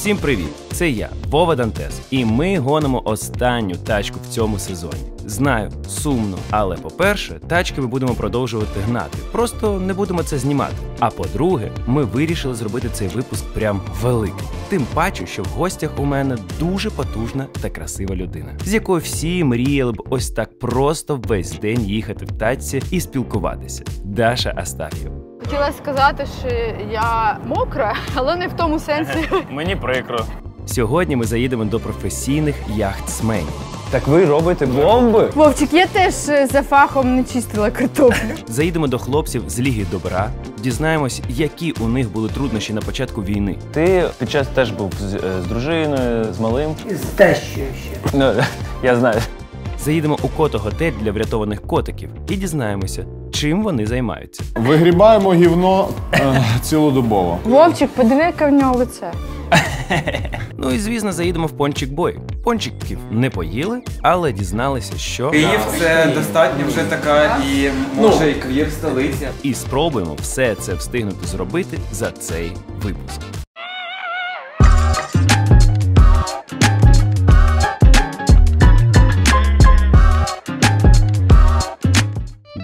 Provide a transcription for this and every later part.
Всім привіт! Це я, Вова Дантес, і ми гонимо останню тачку в цьому сезоні. Знаю, сумно, але по-перше, тачки ми будемо продовжувати гнати, просто не будемо це знімати. А по-друге, ми вирішили зробити цей випуск прям великий. Тим паче, що в гостях у мене дуже потужна та красива людина, з якою всі мріяли б ось так просто весь день їхати в тачці і спілкуватися. Даша Астаф'єва. Хотіла сказати, що я мокра, але не в тому сенсі. Мені прикро. Сьогодні ми заїдемо до професійних яхтсменів. Так ви робите бомби? Вовчик, я теж за фахом не чистила картоплю. Заїдемо до хлопців з Ліги Добра, дізнаємось, які у них були труднощі на початку війни. Ти під час теж був з дружиною, з малим? З тещою ще. Ну, я знаю. Заїдемо у кото-готель для врятованих котиків і дізнаємося, чим вони займаються. Вигрібаємо гівно цілодобово. Вовчик, подиви, яке в нього лице. Ну і, звісно, заїдемо в Пончик-бой. Пончиків не поїли, але дізналися, що... Київ – це достатньо вже така і, може, і Київ – столиця. І спробуємо все це встигнути зробити за цей випуск.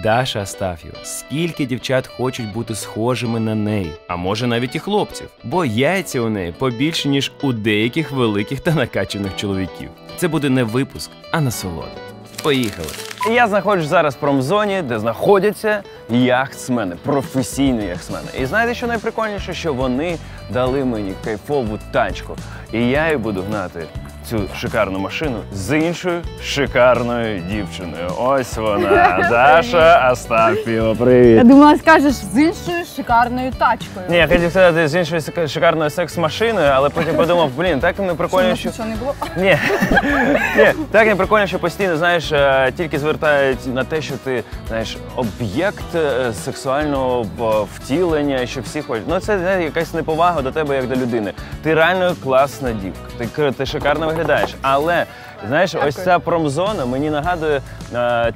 Даша Астаф'єва. Скільки дівчат хочуть бути схожими на неї, а може навіть і хлопців, бо яйця у неї побільше, ніж у деяких великих та накачаних чоловіків. Це буде не випуск, а насолода. Поїхали! Я знаходжусь зараз в промзоні, де знаходяться яхтсмени, професійні яхтсмени. І знаєте, що найприкольніше? Що вони дали мені кайфову тачку. І я її буду гнати, цю шикарну машину, з іншою шикарною дівчиною. Ось вона, Даша Астаф'єва. Привіт. Я думала, скажеш, з іншою шикарною тачкою. Ні, я хотів сказати з іншою шикарною секс-машиною, але потім подумав, блін, так не прикольно, що... Що не було? Ні, так не прикольно, що постійно, знаєш, тільки звертають на те, що ти, знаєш, об'єкт сексуального втілення, що всі хочуть. Ну, це якась неповага до тебе, як до людини. Ти реально класна дівка, ти шикарно виглядаєш, але, знаєш, ось ця промзона мені нагадує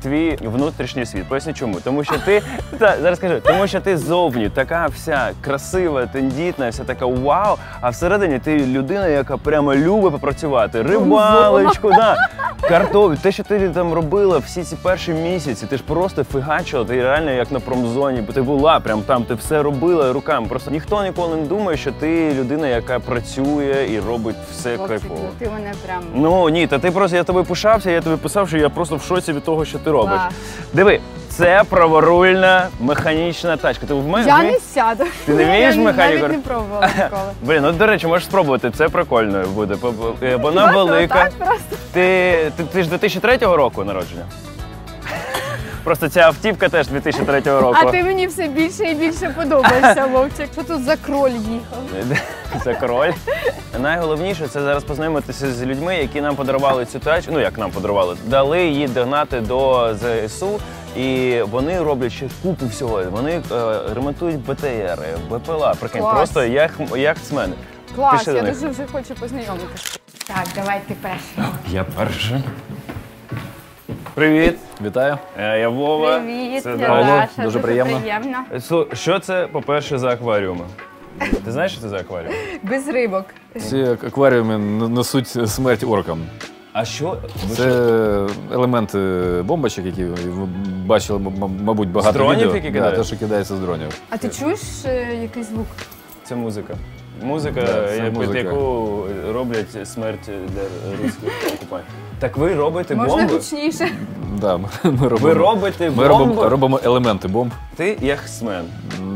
твій внутрішній світ. Поясню чому. Тому що ти, зараз скажу, тому що ти ззовні така вся красива, тендітна, вся така вау, а всередині ти людина, яка прямо любить попрацювати. Рибалочку, да, картоплю. Те, що ти там робила всі ці перші місяці, ти ж просто фігачила, ти реально як на промзоні, бо ти була прям там, ти все робила руками. Просто ніхто ніколи не думає, що ти людина, яка працює і робить все кайфово. Ти мене прям... Ну ні, та ти просто, я тобі пишався, я тобі писав, що я просто в шоці від того, що ти робиш. Клас. Диви, це праворульна механічна тачка. Ти Я не сяду. Ти не вмієш механіку? Навіть не пробувала ніколи. Блін, ну до речі, можеш спробувати, це прикольно буде. Вона Просто велика. отак просто. Ти ж 2003 року народження? Просто ця автівка теж 2003 року. А ти мені все більше і більше подобаєшся, Вовчик. Що тут за кроль їхав? Це король. Найголовніше – це зараз познайомитися з людьми, які нам подарували цю тачку, ну як нам подарували, дали її догнати до ЗСУ, і вони роблять ще купу всього. Вони ремонтують БТРи, БПЛА, прикинь, Клас. просто яхтсмени. Клас, Пиши я до них. дуже вже хочу познайомитися. Так, давай ти перший. Я перший. Привіт. Вітаю. Я Вова. Привіт, Це я Даша. Даша. Дуже приємно. Що це, по-перше, за акваріуми? Ти знаєш, що це за акваріум? Без рибок. Ці акваріуми несуть смерть оркам. А що? Це елементи бомбочок, які ви бачили, мабуть, багато З дронів, відео. які кидають? Да, те, що кидається з дронів. А ти чуєш якийсь звук? Це музика. Музика, це під музика. яку роблять смерть для руських окупантів. Так ви робите Можна бомби? гучніше? Да, ми робимо, Ви робите ми бомби? робимо елементи бомб. Ти яхтсмен,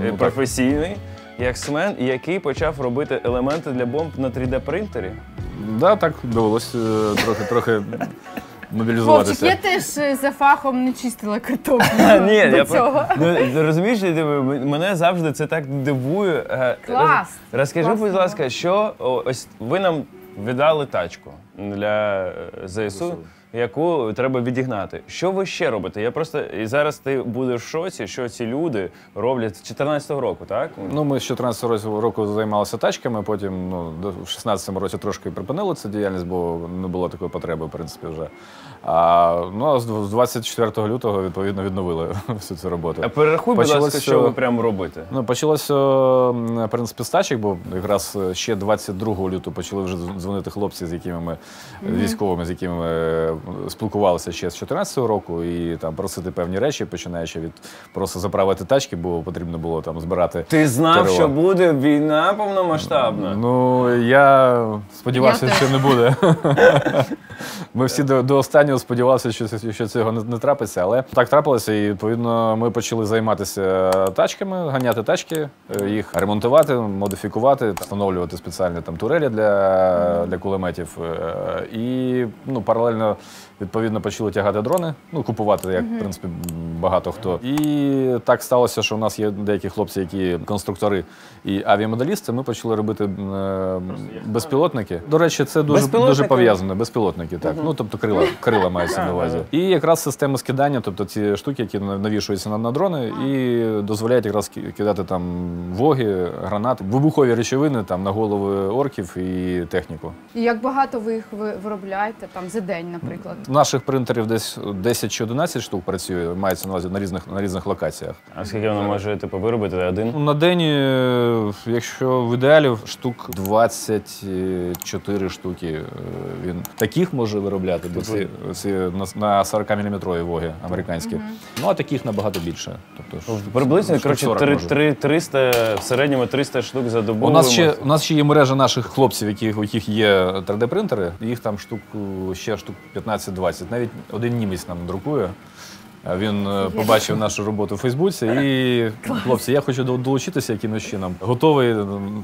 так. професійний яхтсмен, який почав робити елементи для бомб на 3D-принтері? Да, так довелося трохи мобілізуватися. Вовчик, я теж за фахом не чистила картоплю Ні, до цього. Ну, розумієш, мене завжди це так дивує. Клас! Розкажи, Класно. будь ласка, що ось ви нам віддали тачку для ЗСУ. яку треба відігнати. Що ви ще робите? Я просто і зараз ти будеш в шоці, що ці люди роблять з 14-го року, так? Ну, ми з 14-го року займалися тачками, потім в 16-му році трошки припинили цю діяльність, бо не було такої потреби, в принципі, вже. А з 24 лютого, відповідно, відновили всю цю роботу. А перерахуй, будь ласка, що ви прямо робите. Ну, почалося, в принципі, з тачок, бо якраз ще 22 лютого почали вже дзвонити хлопці, з якими ми, військовими, з якими ми спілкувалися ще з 14-го року, і там просити певні речі, починаючи від просто заправити тачки, бо потрібно було там збирати. Ти знав, ТРО. що буде війна повномасштабна? Ну, я сподівався, що не буде. Ми всі до останнього сподівалися, що цього не трапиться, але так трапилося, і, відповідно, ми почали займатися тачками, ганяти тачки, їх ремонтувати, модифікувати, встановлювати спеціальні там турелі для кулеметів. І паралельно, відповідно, почали тягати дрони, купувати, як, в принципі, багато хто. І так сталося, що у нас є деякі хлопці, які конструктори і авіамоделісти, ми почали робити безпілотники. До речі, це дуже пов'язано. Безпілотники, так. Тобто крила мається на увазі. І якраз система скидання, тобто ці штуки, які навішуються на дрони і дозволяють якраз кидати там воги, гранати, вибухові речовини там на голови орків і техніку. І як багато ви їх виробляєте там за день, наприклад? Наших принтерів десь 10 чи 11 штук працює, мається на увазі на різних локаціях. А скільки воно може виробити один? На день, якщо в ідеалі, штук 24 штуки він таких може виробляти, бо ці на 40-мм воги американські. Ну, а таких набагато більше. Тобто, приблизно, коротше, 300, в середньому 300 штук за добу. У нас ще є мережа наших хлопців, у яких є 3D-принтери. Їх там ще штук 15-20. Навіть один німець нам друкує. Він побачив нашу роботу у Фейсбуці і, хлопці, я хочу долучитися якимось чином. Готовий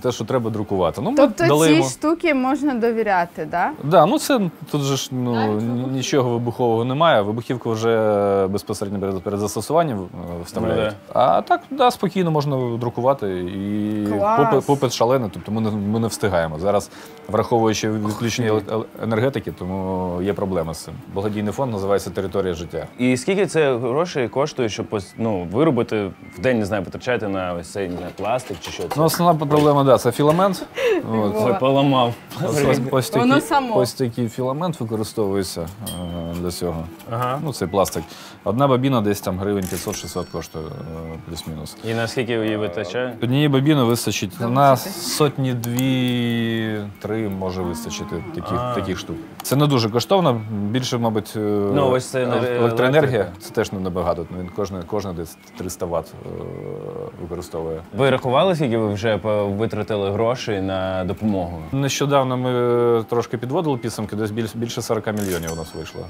те, що треба друкувати. Тобто ці штуки можна довіряти, так? Так, тут же ж нічого вибухового немає. Вибухівку вже безпосередньо перед застосуванням вставляють. А так, спокійно можна друкувати. І попит шалений, тобто ми не встигаємо. Зараз, враховуючи відключення енергетики, тому є проблема з цим. Благодійний фонд називається «Територія життя». І скільки це грошей коштує, щоб виробити в день, не знаю, потрачати на ось цей пластик чи що це? Основна проблема, це філамент. Ой, поламав. Ось такий філамент використовується для цього. Ага. Це пластик. Одна бобіна десь там гривень 500-600 коштує, плюс-мінус. І наскільки її вистачає? Однієї бобіни вистачить на сотні, 2-3 може вистачити таких штук. Це не дуже коштовно, більше, мабуть, ось це електроенергія. Це теж не набагато, він кожен десь 300 Вт використовує. Ви рахували, скільки ви вже витратили грошей на допомогу? Нещодавно ми трошки підводили підсумки, десь більше 40 мільйонів у нас вийшло.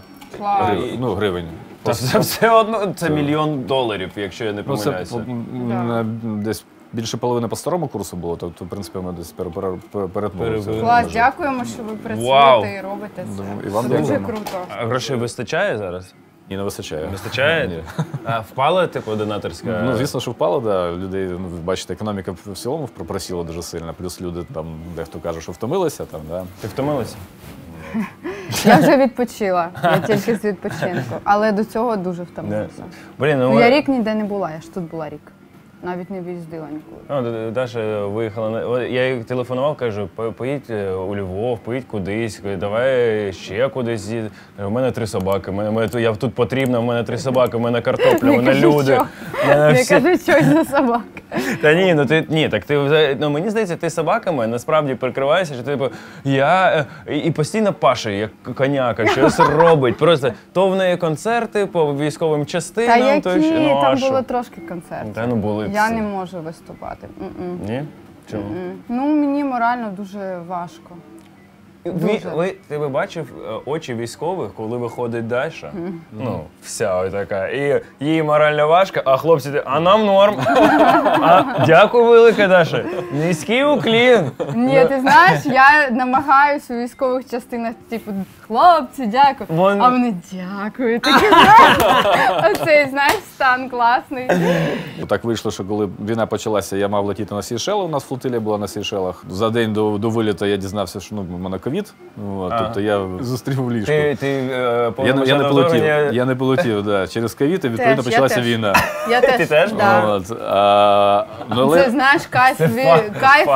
Гривень. Та це все одно, це $1 мільйон, якщо я не помиляюся. Десь більше половини по старому курсу було, то, в принципі, ми десь перетнули. Клас, дякуємо, що ви працюєте і робите це. І вам Дуже дякуємо. круто. А грошей вистачає зараз? Ні, не вистачає. Вистачає? Ні. А впала, донаторська? Звісно, що впало, людей, бачите, економіка в цілому просіла дуже сильно, плюс люди, там, дехто каже, що втомилися. Ти втомилася? Я вже відпочила, я тільки з відпочинку, але до цього дуже втомилася. Я рік ніде не була, я ж тут була рік. Навіть не виїздила нікуди. Даша виїхала, я їй телефонував, кажу, поїдь у Львов, поїдь кудись, давай ще кудись. У мене 3 собаки, я тут потрібна, у мене 3 собаки, у мене картопля, у мене люди. Не кажи щось за собак. Та мені здається, ти собаками насправді прикриваєшся, що типу, і постійно паше, як коняка, щось робить. Просто то в неї концерти по військовим частинам. Та які? Там було трошки концертів. Та були. Я не можу виступати. Ні? Чому? Мені морально дуже важко. Ти бачив очі військових, коли виходить Даша? Вся ось така. І їй морально важко, а хлопці, а нам норм. Дякую велике, Даша. Низький уклін. Ні, ти знаєш, я намагаюся у військових частинах, типу, хлопці, дякую. А вони дякую. Оцей, знаєш, стан класний. Так вийшло, що коли війна почалася, я мав летіти на Сейшели, у нас флотилія була на Сейшелах. За день до виліту я дізнався, що в мене ковід. ковід, тобто я зустрів в ліжку. Я не полетів, да, через ковід, і відповідно почалася війна. Я теж. Ти теж? Да. Це, знаєш, кайф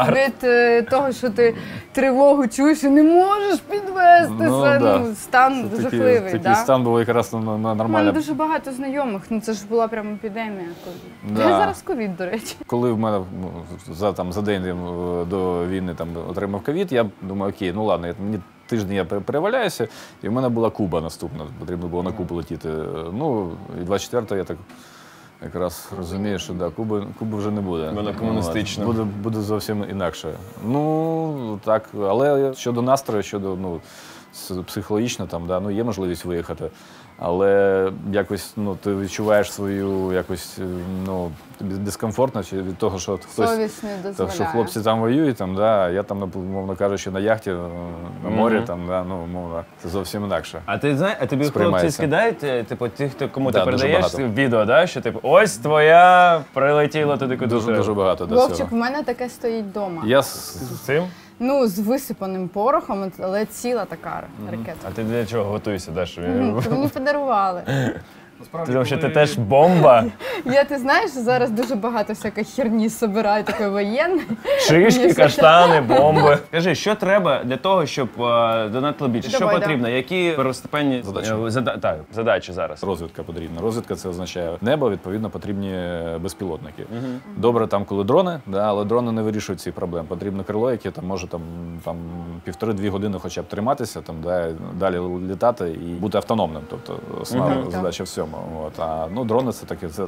від того, що ти тривогу чуєш і не можеш підвестися. Стан жахливий. Такий стан був якраз нормально. У мене дуже багато знайомих, це ж була прямо епідемія. Я зараз ковід, до речі. Коли в мене за день до війни отримав ковід, я думаю, окей, ну ладно, мені тиждень я переваляюся, і в мене була Куба наступна, потрібно було на Кубу летіти. Ну, і 24-го я так якраз розумію, що да, Куби вже не буде. Вона комуністична. Буде зовсім інакше. Ну, так, але щодо настрою, щодо психологічно, є можливість виїхати. Але якось ти відчуваєш свою якось дискомфортно від того, що хтось що хлопці там воюють, я там, мовно кажучи, на яхті, на морі, мовно, це зовсім інакше. А ти знаєш, а тобі хлопці скидають, типу, кому ти передаєш відео, що типу, ось твоя прилетіла туди, куди треба? Дуже багато до цього. Вовчик, в мене таке стоїть вдома. Я з цим? Ну, з висипаним порохом, але ціла така ракета. А ти для чого готуєшся? Мені подарували. Тому що ти теж бомба? Ти знаєш, зараз дуже багато всякої херні збирають, такої воєнної. Шишки, каштани, бомби. Скажи, що треба для того, щоб донатили більше? Що потрібно? Які первостепенні задачі зараз? Розвідка потрібна. Розвідка – це означає небо, відповідно, потрібні безпілотники. Добре там, коли дрони, але дрони не вирішують ці проблеми. Потрібно крило, яке може 1,5-2 години хоча б триматися, далі літати і бути автономним. Тобто основна задача всьому. А дрони це таке, це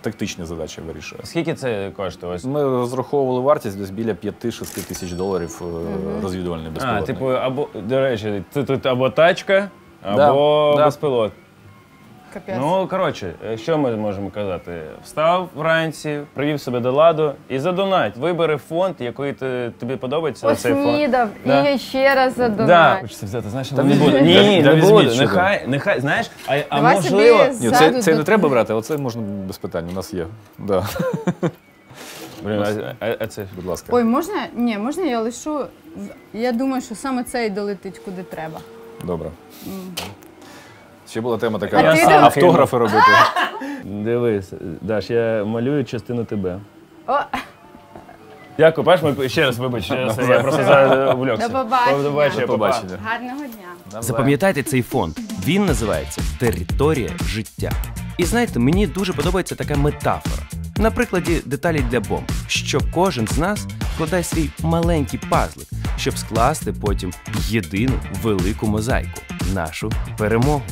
тактичні задачі вирішує. Скільки це коштує? Ми розраховували вартість десь біля $5-6 тисяч розвідувальний безпілотник. Типу, або, до речі, це тут або тачка, або безпілот. Капець. Ну, коротше, що ми можемо казати? Встав вранці, привів себе до ладу і задонать. Вибери фонд, який тобі подобається. Поснідав і ще раз задонать. Да. Хочеться взяти, знаєш, не буде. Ні, не буде. Нехай, знаєш, а можливо... Це не треба брати, оце можна без питань, у нас є. Блін, а це, будь ласка. Ой, можна? Ні, можна я лишу? Я думаю, що саме цей долетить куди треба. Добре. Ще була тема така, автографи робити. Дивись, Даш, я малюю частину тебе. Дякую, бачиш, ще раз вибач, я просто увлекся. До побачення. Гарного дня. Запам'ятайте цей фонд. Він називається «Територія життя». І знаєте, мені дуже подобається така метафора. На прикладі деталі для бомб, що кожен з нас вкладає свій маленький пазлик, щоб скласти потім єдину велику мозаїку – нашу перемогу.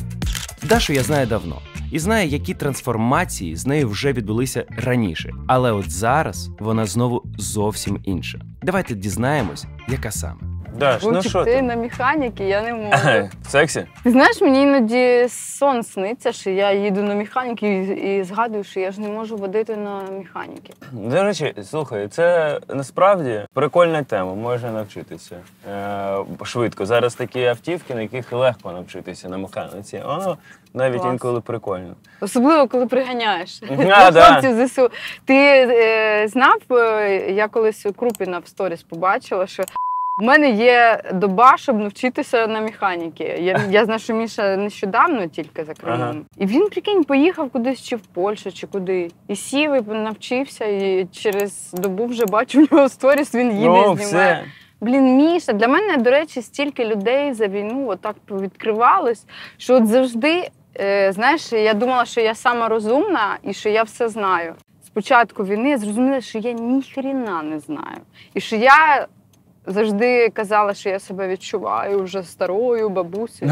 Дашу я знаю давно і знаю, які трансформації з нею вже відбулися раніше. Але от зараз вона знову зовсім інша. Давайте дізнаємось, яка саме. Даш, ну що ти на механіки, я не можу. Сексі? Ти знаєш, мені іноді сон сниться, що я їду на механіки і згадую, що я ж не можу водити на механіки. До речі, слухай, це насправді прикольна тема, можна навчитися швидко. Зараз такі автівки, на яких легко навчитися на механіці. Воно навіть інколи прикольно. Особливо, коли приганяєш. Хлопців ЗСУ. Ти знав, я колись у Крупіна в сторіс побачила, що в мене є доба, щоб навчитися на механіки. Я знаю, що Міша нещодавно тільки за кермом. І він, прикинь, поїхав кудись чи в Польщу, чи куди. І сів, і навчився, і через добу вже бачу в нього сторіс, він їде і знімає. Блін, Міша, для мене, до речі, стільки людей за війну отак повідкривалось, що от завжди, знаєш, я думала, що я сама розумна і що я все знаю. З початку війни я зрозуміла, що я ніхрена не знаю. І що я завжди казала, що я себе відчуваю вже старою бабусею.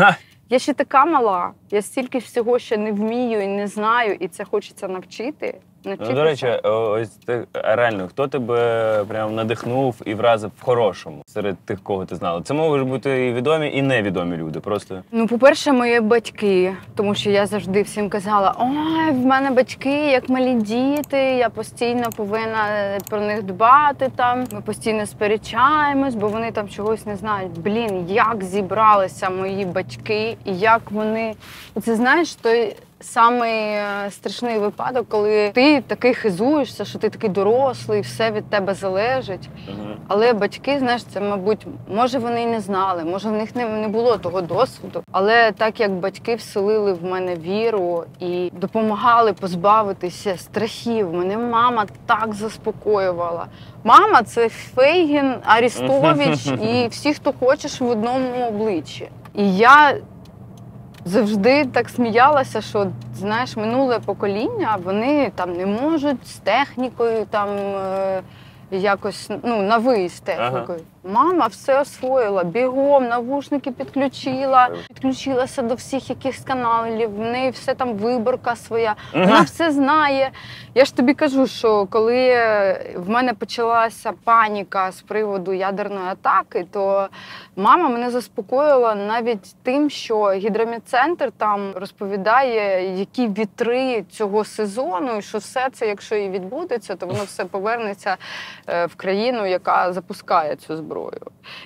Я ще така мала, я стільки всього ще не вмію і не знаю, і це хочеться навчити. До речі, ось реально, хто тебе прям надихнув і вразив в хорошому серед тих, кого ти знала? Це можуть бути і відомі, і невідомі люди, просто. Ну, по-перше, мої батьки, тому що я завжди всім казала, ой, в мене батьки, як малі діти, я постійно повинна про них дбати там, ми постійно сперечаємось, бо вони там чогось не знають. Блін, як зібралися мої батьки і як вони... Це, знаєш, той самий страшний випадок, коли ти такий хизуєшся, що ти такий дорослий, все від тебе залежить. Але батьки, знаєш, це, мабуть, може вони й не знали, може в них не було того досвіду. Але так як батьки вселили в мене віру і допомагали позбавитися страхів, мене мама так заспокоювала. Мама – це Фейгін, Арістович і всі, хто хочеш, в одному обличчі. І я завжди так сміялася, що, знаєш, минуле покоління, вони там не можуть з технікою там якось, ну, на ви з технікою. Мама все освоїла, бігом, навушники підключилася до всіх якихось каналів, в неї все там виборка своя, вона все знає. Я ж тобі кажу, що коли в мене почалася паніка з приводу ядерної атаки, то мама мене заспокоїла навіть тим, що гідрометцентр там розповідає, які вітри цього сезону, і що все це, якщо і відбудеться, то воно все повернеться в країну, яка запускає цю зброю.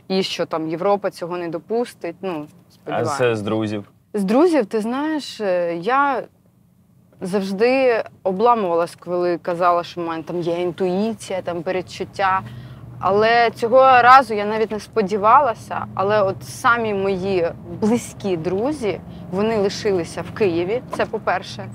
І що там Європа цього не допустить, ну, сподіваюся. А це з друзів? З друзів, ти знаєш, я завжди обламувалась, коли казала, що в мене там є інтуїція, там передчуття. Але цього разу я навіть не сподівалася, але от самі мої близькі друзі, вони лишилися в Києві, це по-перше.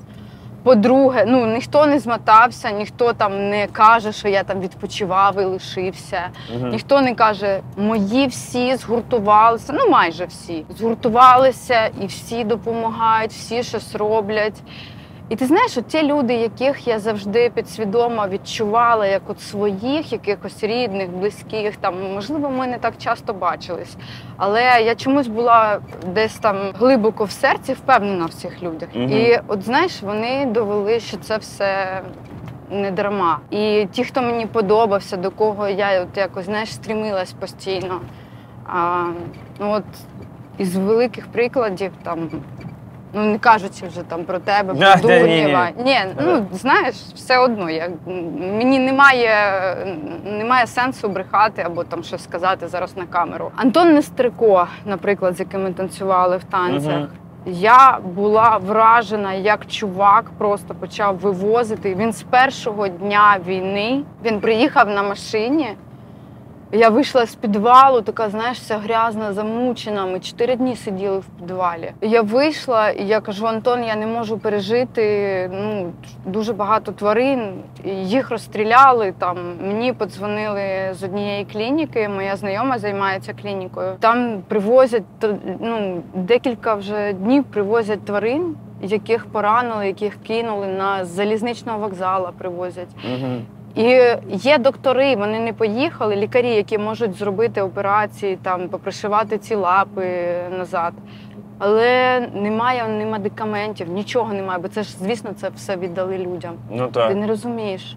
По-друге, ну, ніхто не змотався, ніхто там не каже, що я там відпочивав і лишився. Ніхто не каже, мої всі згуртувалися, ну майже всі. Згуртувалися і всі допомагають, всі щось роблять. І ти знаєш, от ті люди, яких я завжди підсвідомо відчувала, як от своїх, якихось рідних, близьких, там, можливо, ми не так часто бачились, але я чомусь була десь там глибоко в серці впевнена в цих людях. І от, знаєш, вони довели, що це все не дарма. І ті, хто мені подобався, до кого я от якось, знаєш, стрімилась постійно. Ну от із великих прикладів там, ну, не кажучи вже там про тебе, про Дурнєва. Ні, ну, знаєш, все одно. Мені немає сенсу брехати або там щось сказати зараз на камеру. Антон Нестерко, наприклад, з яким ми танцювали в танцях. Я була вражена, як чувак просто почав вивозити. Він з першого дня війни, він приїхав на машині. Я вийшла з підвалу, така, знаєш, вся грязна, замучена. Ми 4 дні сиділи в підвалі. Я вийшла, і я кажу, Антон, я не можу пережити, ну, дуже багато тварин. Їх розстріляли, там, мені подзвонили з однієї клініки, моя знайома займається клінікою. Там привозять, ну, декілька вже днів привозять тварин, яких поранили, яких кинули на залізничного вокзалу привозять. І є доктори, вони не поїхали, лікарі, які можуть зробити операції, там, попришивати ці лапи назад. Але немає ні медикаментів, нічого немає, бо це ж, звісно, це все віддали людям. Ну так. Ти не розумієш.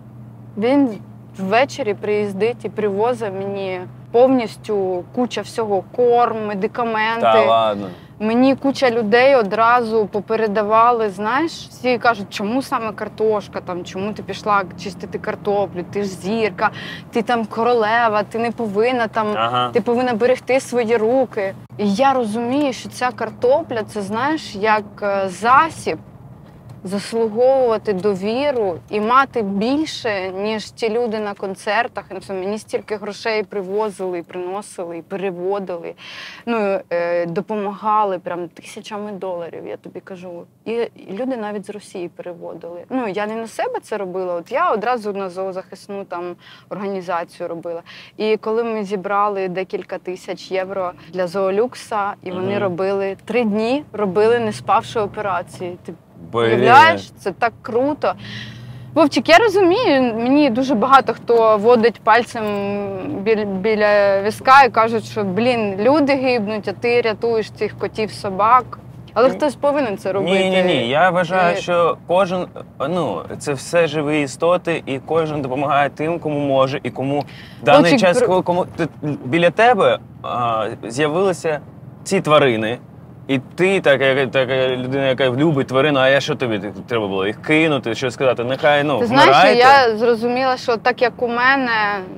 Він ввечері приїздить і привозить мені повністю куча всього, корм, медикаменти. Та ладно. Мені куча людей одразу попередавали, знаєш, всі кажуть, чому саме картошка, там, чому ти пішла чистити картоплю, ти ж зірка, ти там королева, ти не повинна там, ти повинна берегти свої руки. І я розумію, що ця картопля, це, знаєш, як засіб заслуговувати довіру і мати більше, ніж ті люди на концертах. Мені стільки грошей привозили, приносили, переводили, ну, допомагали прям тисячами доларів, я тобі кажу. І люди навіть з Росії переводили. Ну, я не на себе це робила, от я одразу на зоозахисну там організацію робила. І коли ми зібрали декілька тисяч євро для Зоолюкса, і вони робили 3 дні, робили не спавши операції. Уявляєш, це так круто. Вовчик, я розумію, мені дуже багато хто водить пальцем біля візка і кажуть, що, блін, люди гибнуть, а ти рятуєш цих котів, собак. Але хтось повинен це робити. Ні, я вважаю, що кожен, ну, це все живі істоти, і кожен допомагає тим, кому може, і кому в даний час, кому біля тебе з'явилися ці тварини, І ти, така людина, яка любить тварину, а що тобі? Треба було їх кинути, що сказати, нехай, Ти вмирайте. знаєш, я зрозуміла, що так як у мене,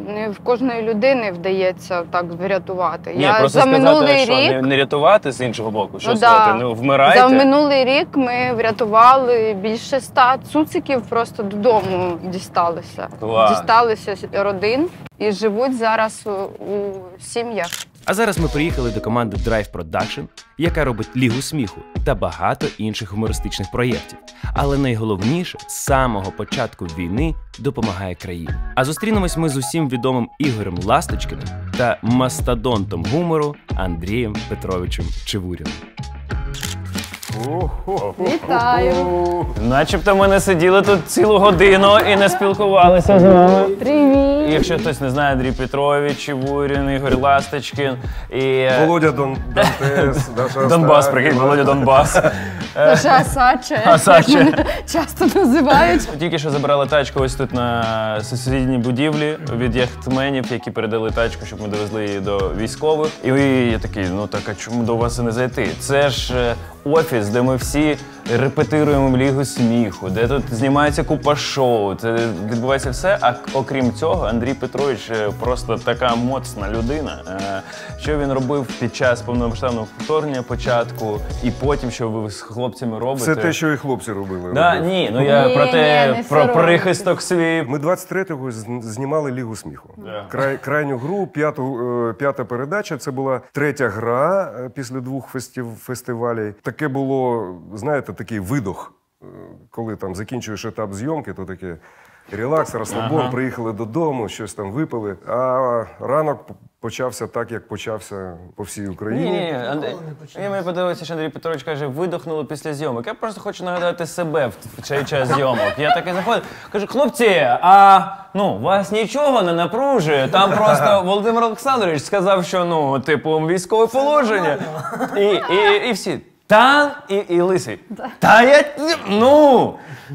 не в кожної людини вдається так врятувати. Ні, Я просто за минулий сказати, рік... що не рятувати з іншого боку, що Ну, сказати, вмирайте. За минулий рік ми врятували більше 100 цуциків, просто додому дісталися. Клас. Дісталися родин і живуть зараз у сім'ях. А зараз ми приїхали до команди Drive Production, яка робить Лігу сміху та багато інших гумористичних проєктів. Але найголовніше, з самого початку війни допомагає країні. А зустрінемось ми з усім відомим Ігорем Ласточкиним та мастодонтом гумору Андрієм Петровичем Чевуріним. Вітаю! Начебто ми не сиділи тут цілу годину і не спілкувалися з вами. Привіт! Якщо хтось не знає, Андрій Петрович, Чевурін, Ігор Ласточкин і... Володя Дантес, Даша Донбас, прикинь, Володя Донбас. Наша Асаче, Асаче. як мене часто називають. Тільки що забрали тачку ось тут на сусідній будівлі від яхтменів, які передали тачку, щоб ми довезли її до військових. І я такий, так а чому до вас і не зайти? Це ж офіс, де ми всі репетируємо Лігу сміху, де тут знімається купа шоу, це відбувається все. А окрім цього, Андрій Петрович просто така моцна людина. Що він робив під час повномасштабного вторгнення початку, і потім, що ви з хлопцями робите. Це те, що і хлопці робили. Ні, я про те, не про соромно. прихисток свій. Ми 23-го знімали Лігу сміху. Крайню гру, п'ята передача. Це була третя гра після 2 фестивалів. Таке було, знаєте, такий видох. Коли там закінчуєш етап зйомки, то таке релакс, розслабон, приїхали додому, щось там випили. А ранок почався так, як почався по всій Україні. Ні, мені подобається, що Андрій Петрович каже, видохнули після зйомок. Я просто хочу нагадати себе в цей час зйомок. Я такий заходжу, кажу, хлопці, вас нічого не напружує. Там просто Володимир Олександрович сказав, що, військове положення. І всі. І Лисий.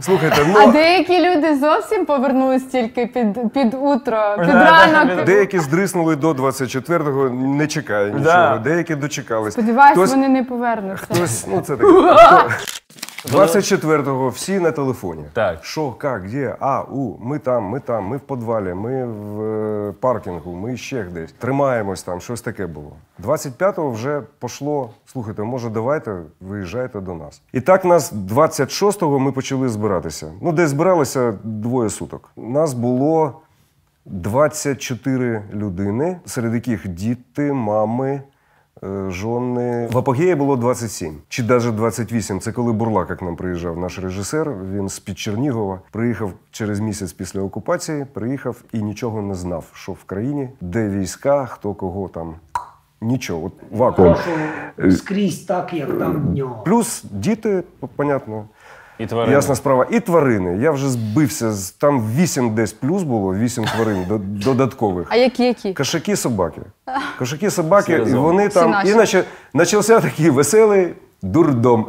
Слухайте, А деякі люди зовсім повернулись тільки під утро, під ранок. деякі здриснули до 24-го, не чекає нічого. Да. Деякі дочекались. Сподіваюсь, вони не повернуться. Хтось, це таке. 24-го всі на телефоні. Так. Що, як, де, ми там, ми в підвалі, ми в паркінгу, ми ще десь. Тримаємось там, щось таке було. 25-го вже пішло, слухайте, може давайте, виїжджайте до нас. І так нас 26-го ми почали збиратися. Десь збиралися 2 суток. Нас було 24 людини, серед яких діти, мами, жони. В апогеї було 27, чи навіть 28. Це коли Бурлака к нам приїжджав, наш режисер. Він з-під Чернігова. Приїхав через місяць після окупації, приїхав і нічого не знав, що в країні, де війська, хто кого там. Нічого. Вакуум. Скрізь так, як там днем. Плюс діти, понятно. І тварини. Ясна справа. І тварини. Я вже збився. Там 8 десь плюс було, 8 тварин додаткових. А які? Кошаки, собаки. Кошаки, собаки, і Серйозно? вони там. Всі І почався такий веселий дурдом.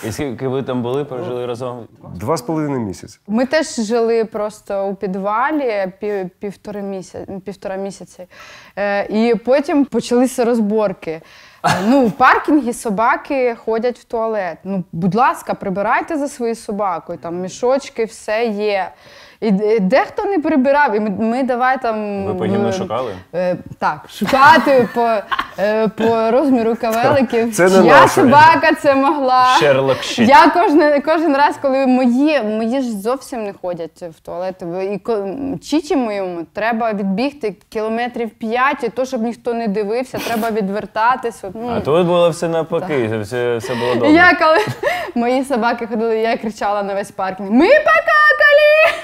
І скільки ви там були, прожили разом? 2,5 місяці. Ми теж жили просто у підвалі півтора місяці. І потім почалися розборки. В паркінгі собаки ходять в туалет. Будь ласка, прибирайте за своєю собакою, там мішочки, все є. І дехто не прибирав, і ми давай там... Ви по-гімну шукали? Так, шукати по розміру кавеликів. Це не Чия наше. собака це могла. Шерлок Щит. Я кожен раз, коли мої ж зовсім не ходять в туалет. І Чічі моєму треба відбігти кілометрів 5, і то, щоб ніхто не дивився, треба відвертатися. А тут було все навпаки, все було добре. І я, коли мої собаки ходили, я кричала на весь паркінг: "Ми покакали!"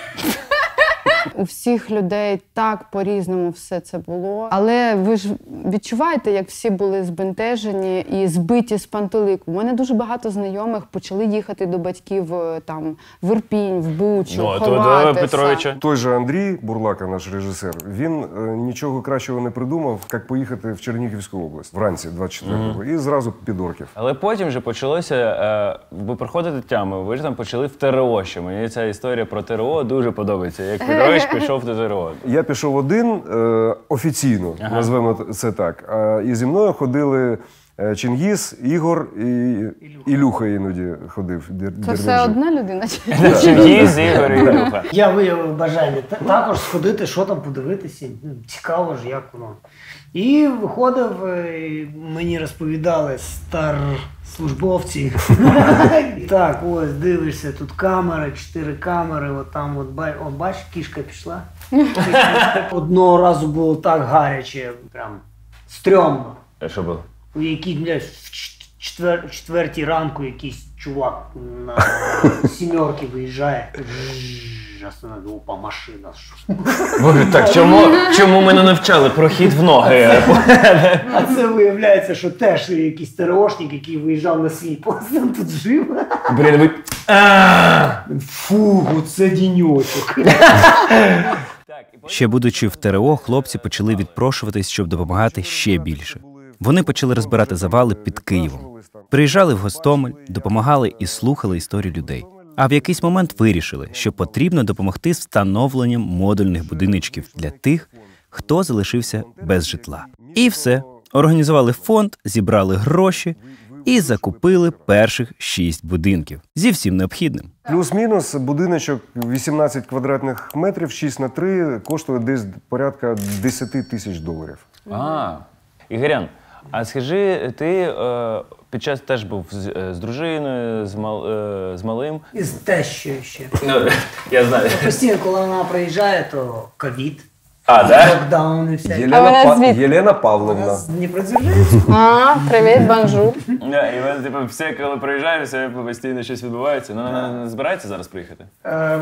У всіх людей так по-різному все це було. Але ви ж відчуваєте, як всі були збентежені і збиті з пантелику. У мене дуже багато знайомих почали їхати до батьків там в Ірпінь, в Бучу, ховатися. Петровича. Той же Андрій Бурлака, наш режисер, він нічого кращого не придумав, як поїхати в Чернігівську область вранці 24-го і зразу під орків. Але потім вже почалося, ви проходите тяму, ви ж там почали в ТРО ще. Мені ця історія про ТРО дуже подобається. Як Петрович пішов до ТРО. Я пішов один, офіційно, назвемо це так. І зі мною ходили Чингіз, Ігор і Ілюха іноді ходив. Це все одна людина? Чингіз, Ігор і Ілюха. Я виявив бажання також сходити, що там подивитися. Цікаво ж, як воно. І виходив, і мені розповідали старслужбовці. Так, ось, дивишся, тут камери, 4 камери, от там, от бачиш, кішка пішла. Одного разу було так гаряче, прям стрьомно. Що було? У якій, блядь, в четвертій ранку якийсь чувак на сімерки виїжджає. Остановив, опа, машина. Боже, так чому мене навчали про хід в ноги? А це виявляється, що теж якийсь ТРОшник, який виїжджав на свій пост, там тут жив. Блін, ви... Фу, це діньочок. Ще будучи в ТРО, хлопці почали відпрошуватись, щоб допомагати ще більше. Вони почали розбирати завали під Києвом. Приїжджали в Гостомель, допомагали і слухали історії людей. А в якийсь момент вирішили, що потрібно допомогти з встановленням модульних будиночків для тих, хто залишився без житла. І все. Організували фонд, зібрали гроші і закупили перших 6 будинків зі всім необхідним. Плюс-мінус будиночок 18 квадратних метрів, 6х3, коштує десь порядка $10 000. Ігорян, а скажи, ти під час теж був з дружиною, з малим? І з тещою ще. Ну, я знаю. Постійно, коли вона приїжджає, то ковід. Да? Локдаун і все. Єлена Павловна. З Дніпродзержинська. Привіт, бонжур. І вони, типу, всі, коли приїжджають, все постійно щось відбувається. Ну, вона не збирається зараз приїхати?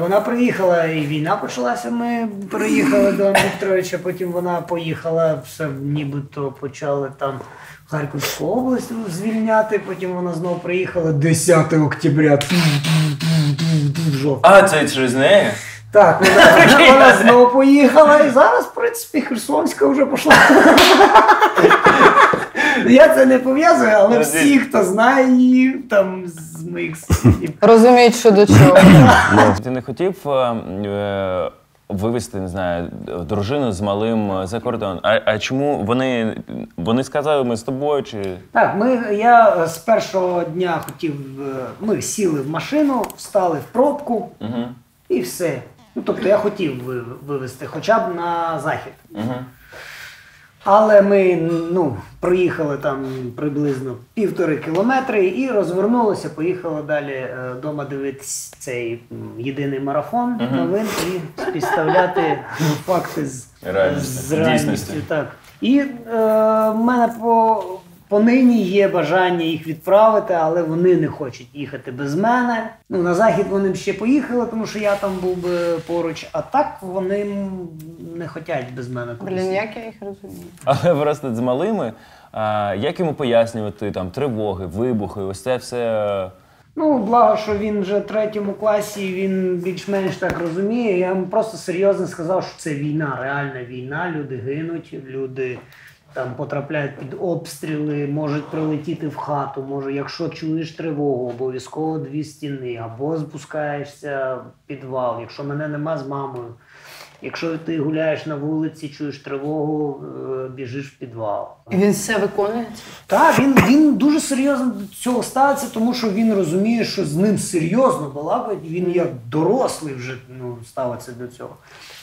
Вона приїхала, і війна почалася, ми переїхали до Вікторовича, потім вона поїхала, все нібито почали там Харківську область звільняти, потім вона знову приїхала 10 октября. А, це через неї? Так, вона знову поїхала, і зараз, в принципі, Херсонська вже пішла. Я це не пов'язую, але всі, хто знає її, там, з моїх сусідів. Розуміють, що до чого. Ти не хотів вивезти, не знаю, дружину з малим за кордон? А чому вони сказали, ми з тобою, чи... Так, я з першого дня хотів, ми сіли в машину, встали в пробку, і все. Ну, тобто я хотів вивезти хоча б на захід. Але ми проїхали там приблизно 1,5 кілометри і розвернулися, поїхали далі вдома дивитися цей єдиний марафон новин і співставляти факти з реальністю. Так. І в мене понині є бажання їх відправити, але вони не хочуть їхати без мене. Ну, на захід вони б ще поїхали, тому що я там був би поруч, а так вони не хочуть без мене кудись. Блін, як я їх розумію. Але просто з малими, як йому пояснювати там тривоги, вибухи, ось це все... Ну, благо, що він вже в 3 класі, він більш-менш так розуміє. Я йому просто серйозно сказав, що це війна, реальна війна, люди гинуть, люди... Там потрапляють під обстріли, можуть прилетіти в хату, може, якщо чуєш тривогу, обов'язково 2 стіни, або спускаєшся в підвал, якщо мене нема з мамою. Якщо ти гуляєш на вулиці, чуєш тривогу, біжиш в підвал. І він все виконує? Так, він дуже серйозно до цього ставиться, тому що він розуміє, що з ним серйозно балакають, і він як дорослий вже ставиться до цього.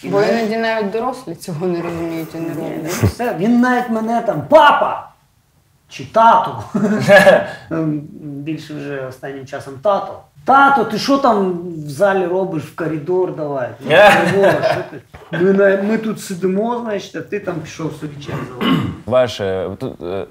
Бо іноді навіть дорослі цього не розуміють і не роблять. Він навіть мене там «папа» чи «тато». Більше вже останнім часом «тато». «Тато, ти що там в залі робиш, в коридор давай?» Ми тут сидимо, значить, а ти там пішов собі чай заводити. Ваше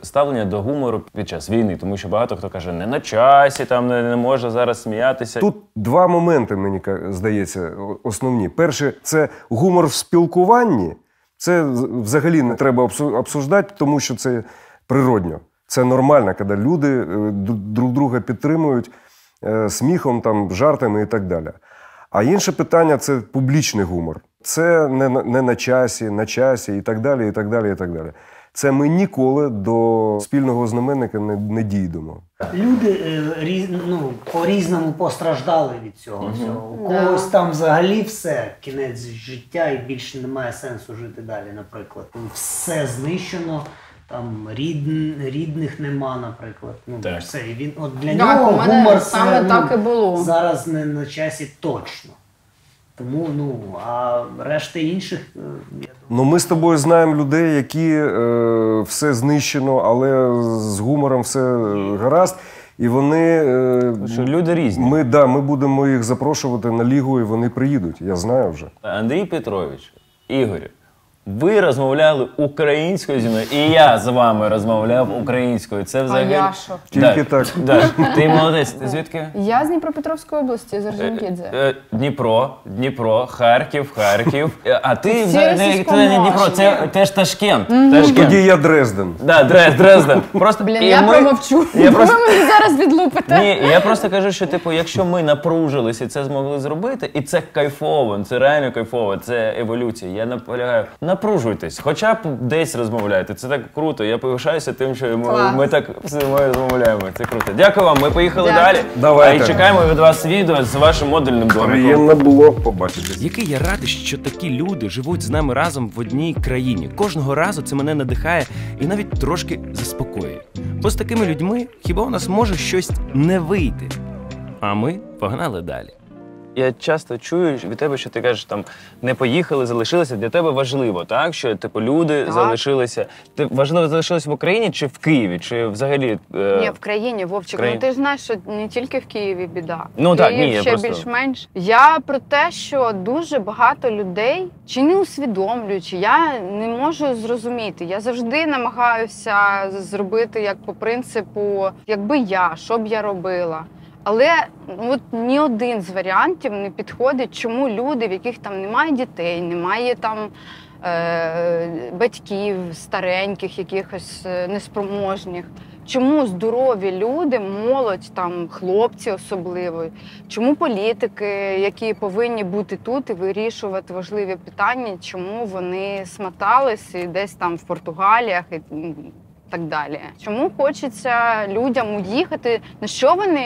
ставлення до гумору під час війни, тому що багато хто каже, не на часі, там не можна зараз сміятися. Тут 2 моменти, мені здається, основні. Перше, це гумор в спілкуванні. Це взагалі не треба обсуждати, тому що це природньо. Це нормально, коли люди друг друга підтримують сміхом, там, жартами і так далі. А інше питання – це публічний гумор. Це не на часі і так далі, і так далі, і так далі. Це ми ніколи до спільного знаменника не дійдемо. Люди по-різному постраждали від цього всього. У когось там взагалі все, кінець життя і більше немає сенсу жити далі, наприклад. Все знищено, там рідних нема, наприклад. Ну, Так. все. І він, от для Так, нього у мене гумор саме так і було. зараз не на часі точно. Тому, а решти інших, я думаю... Ну, ми з тобою знаємо людей, які все знищено, але з гумором все гаразд. І вони... Що люди різні. Ми будемо їх запрошувати на лігу, і вони приїдуть. Я знаю вже. Андрій Петрович, Ігорю, ви розмовляли українською зі мною, і я з вами розмовляв українською. Це взагалі... А я що? Тільки так. Да. Ти молодець. Ти звідки? Я з Дніпропетровської області, з Орджонікідзе. Дніпро, Харків. А ти Всі не Дніпро, це теж Ташкент. Тоді я Дрезден. Да, Дрезден. Просто Блін, я промовчу. Ви мене зараз відлупите. Ні, я просто кажу, що типу, якщо ми напружилися і це змогли зробити, і це кайфово, це реально кайфово, це еволюція. Я наполягаю, напружуйтесь, хоча б десь розмовляйте. Це так круто. Я пишаюся тим, що ми так розмовляємо. Це круто. Дякую вам. Ми поїхали далі. Давайте. А і чекаємо від вас відео з вашим модульним домиком. Приємно було побачитись. Який я радий, що такі люди живуть з нами разом в одній країні. Кожного разу це мене надихає і навіть трошки заспокоює. Бо з такими людьми хіба у нас може щось не вийти? А ми погнали далі. Я часто чую від тебе, що ти кажеш, там, не поїхали, залишилися. Для тебе важливо, так? Що, типу, люди залишилися. Ти важливо залишилися в Україні чи в Києві? Чи взагалі... Ні, в країні, Вовчик. Ну ти ж знаєш, що не тільки в Києві біда. Ну так, ні, я ще просто... більш-менш. Я про те, що дуже багато людей, чи не усвідомлюючи, я не можу зрозуміти. Я завжди намагаюся зробити як по принципу, якби я, що б я робила. Але от ні один з варіантів не підходить, чому люди, в яких там немає дітей, немає там батьків стареньких, якихось неспроможних, чому здорові люди, молодь, там, хлопці особливо, чому політики, які повинні бути тут і вирішувати важливі питання, чому вони смотались і десь там в Португаліях і так далі. Чому хочеться людям уїхати, на що вони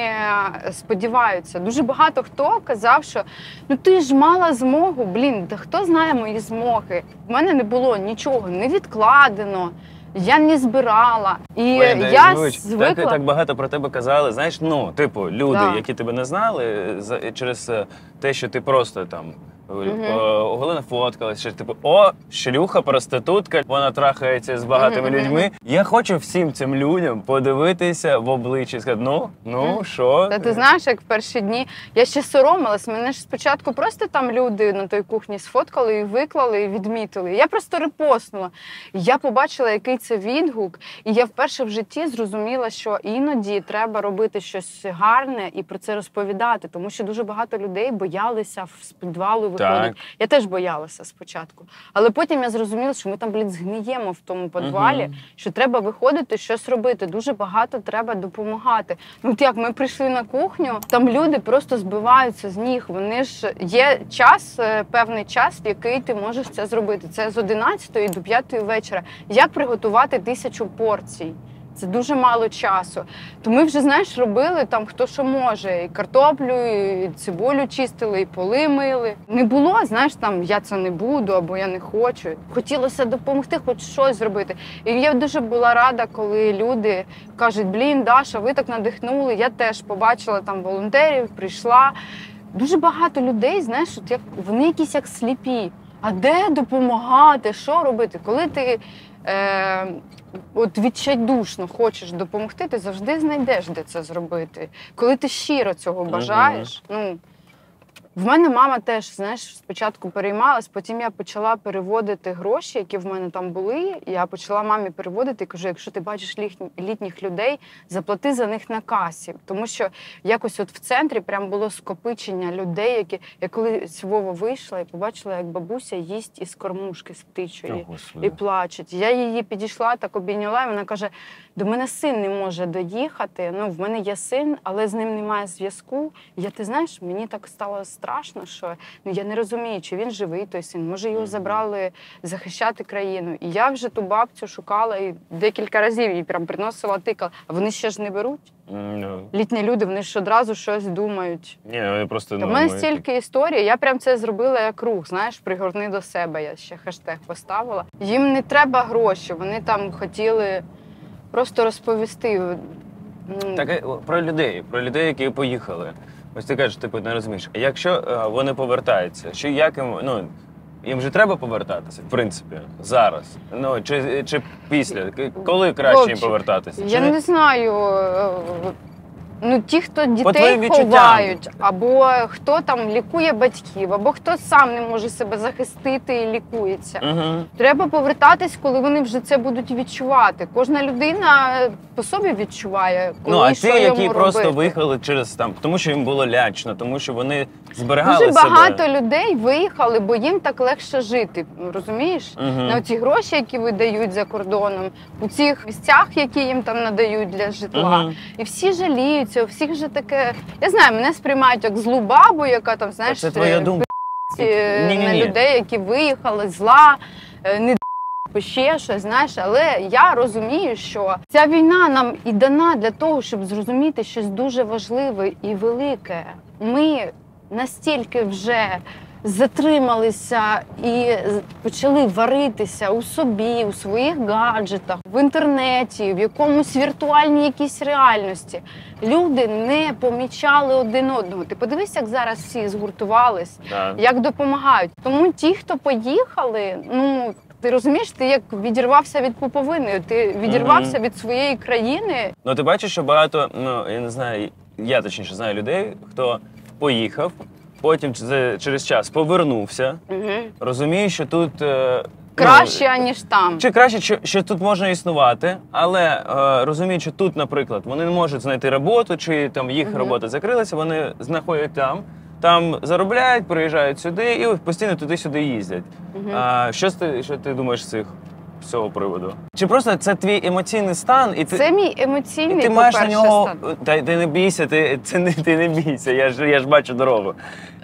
сподіваються? Дуже багато хто казав, що ну ти ж мала змогу, та хто знає мої змоги? В мене не було нічого, не відкладено, я не збирала. І я звикла... Так багато про тебе казали, знаєш, типу, люди, які тебе не знали, через те, що ти просто там Оголена фоткалась, що типу, шлюха, проститутка, вона трахається з багатими людьми. Я хочу всім цим людям подивитися в обличчя і сказати, що? Та ти знаєш, як в перші дні, я ще соромилась, мене ж спочатку просто там люди на той кухні сфоткали і виклали, і відмітили. Я просто репостнула. Я побачила, який це відгук, і я вперше в житті зрозуміла, що іноді треба робити щось гарне і про це розповідати, тому що дуже багато людей боялися з підвалу виходить. Я теж боялася спочатку. Але потім я зрозуміла, що ми там, згниємо в тому підвалі, що треба виходити, щось робити. Дуже багато треба допомагати. Як ми прийшли на кухню, там люди просто збиваються з ніг. Вони ж є час, певний час, в який ти можеш це зробити. Це з 11 до 5 вечора. Як приготувати 1000 порцій? Це дуже мало часу. То ми вже, знаєш, робили там хто що може. І картоплю, і цибулю чистили, і поли мили. Не було, знаєш, там я це не буду, або я не хочу. Хотілося допомогти, хоч щось зробити. І я дуже була рада, коли люди кажуть, Даша, ви так надихнули. Я теж побачила там волонтерів, прийшла. Дуже багато людей, знаєш, вони якісь як сліпі. А де допомагати, що робити? Коли ти відчайдушно хочеш допомогти, ти завжди знайдеш, де це зробити. Коли ти щиро цього бажаєш, в мене мама теж, знаєш, спочатку переймалась, потім я почала переводити гроші, які в мене там були. Я почала мамі переводити і кажу, якщо ти бачиш літніх людей, заплати за них на касі. Тому що якось в центрі прям було скопичення людей, які... Я коли з Вова вийшла і побачила, як бабуся їсть із кормушки з птичої і плачуть. Я її підійшла, так обійняла, і вона каже, до мене син не може доїхати, в мене є син, але з ним немає зв'язку. Ти знаєш, мені так стало страшно, що я не розумію, чи він живий, той син. Може, його забрали захищати країну. І я вже ту бабцю шукала і декілька разів їй прям приносила, тикала. А вони ще ж не беруть. Літні люди, вони ж одразу щось думають. Ні, вони просто... У мене стільки історій, я прям це зробила як рух, знаєш, пригорни до себе, я ще хештег поставила. Їм не треба гроші, вони там хотіли просто розповісти. Так, про людей, які поїхали. Ось ти кажеш, не розумієш. А якщо вони повертаються, як їм, їм же треба повертатися, в принципі, зараз? Чи після? Коли краще їм повертатися? Я не знаю. Ті, хто дітей ховають, або хто там лікує батьків, або хто сам не може себе захистити і лікується. Треба повертатись, коли вони вже це будуть відчувати. Кожна людина по собі відчуває, коли що йому робити. А ті, які просто виїхали через тому що їм було лячно, тому що вони зберегали себе. Дуже багато людей виїхали, бо їм так легше жити, розумієш? На ці гроші, які видають за кордоном, у цих місцях, які їм там надають для житла. І всі жаліють. У всіх вже таке, я знаю, мене сприймають як злу бабу, яка там, знаєш, це твоя думка. На людей, які виїхали, зла, не ще щось, знаєш, але я розумію, що ця війна нам і дана для того, щоб зрозуміти щось дуже важливе і велике. Ми настільки вже затрималися і почали варитися у собі, у своїх гаджетах, в інтернеті, в якомусь віртуальній якійсь реальності. Люди не помічали один одного. Ти подивись, як зараз всі згуртувались, як допомагають. Тому ті, хто поїхали, ти розумієш, ти як відірвався від пуповини, ти відірвався від своєї країни. Ти бачиш, що багато, я не знаю, я точніше знаю людей, хто поїхав, потім через час повернувся, розумію, що тут... краще, аніж там. Чи краще, що тут можна існувати, але розумію, що тут, наприклад, вони не можуть знайти роботу, чи там їх робота закрилася, вони знаходять там заробляють, приїжджають сюди і постійно туди-сюди їздять. Що ти думаєш з цього приводу? Чи просто це твій емоційний стан? Це мій емоційний, ти маєш на нього стан. Ти не бійся, ти не бійся, я ж бачу дорогу.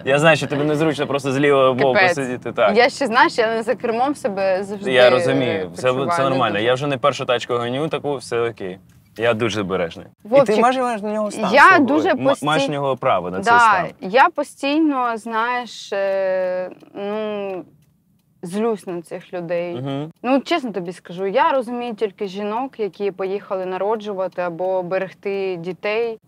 Я знаю, що тобі незручно просто з лівого боку сидіти. Так. Я ще, знаєш, я не за кермом себе завжди я розумію, це нормально. Я вже не першу тачку ганю, таку все окей. Я дуже обережний. Вовчик, і ти маєш на нього стан. Я дуже маєш на нього право на цей стан. Я постійно, знаєш, злюсь на цих людей. Чесно тобі скажу, я розумію тільки жінок, які поїхали народжувати або берегти дітей.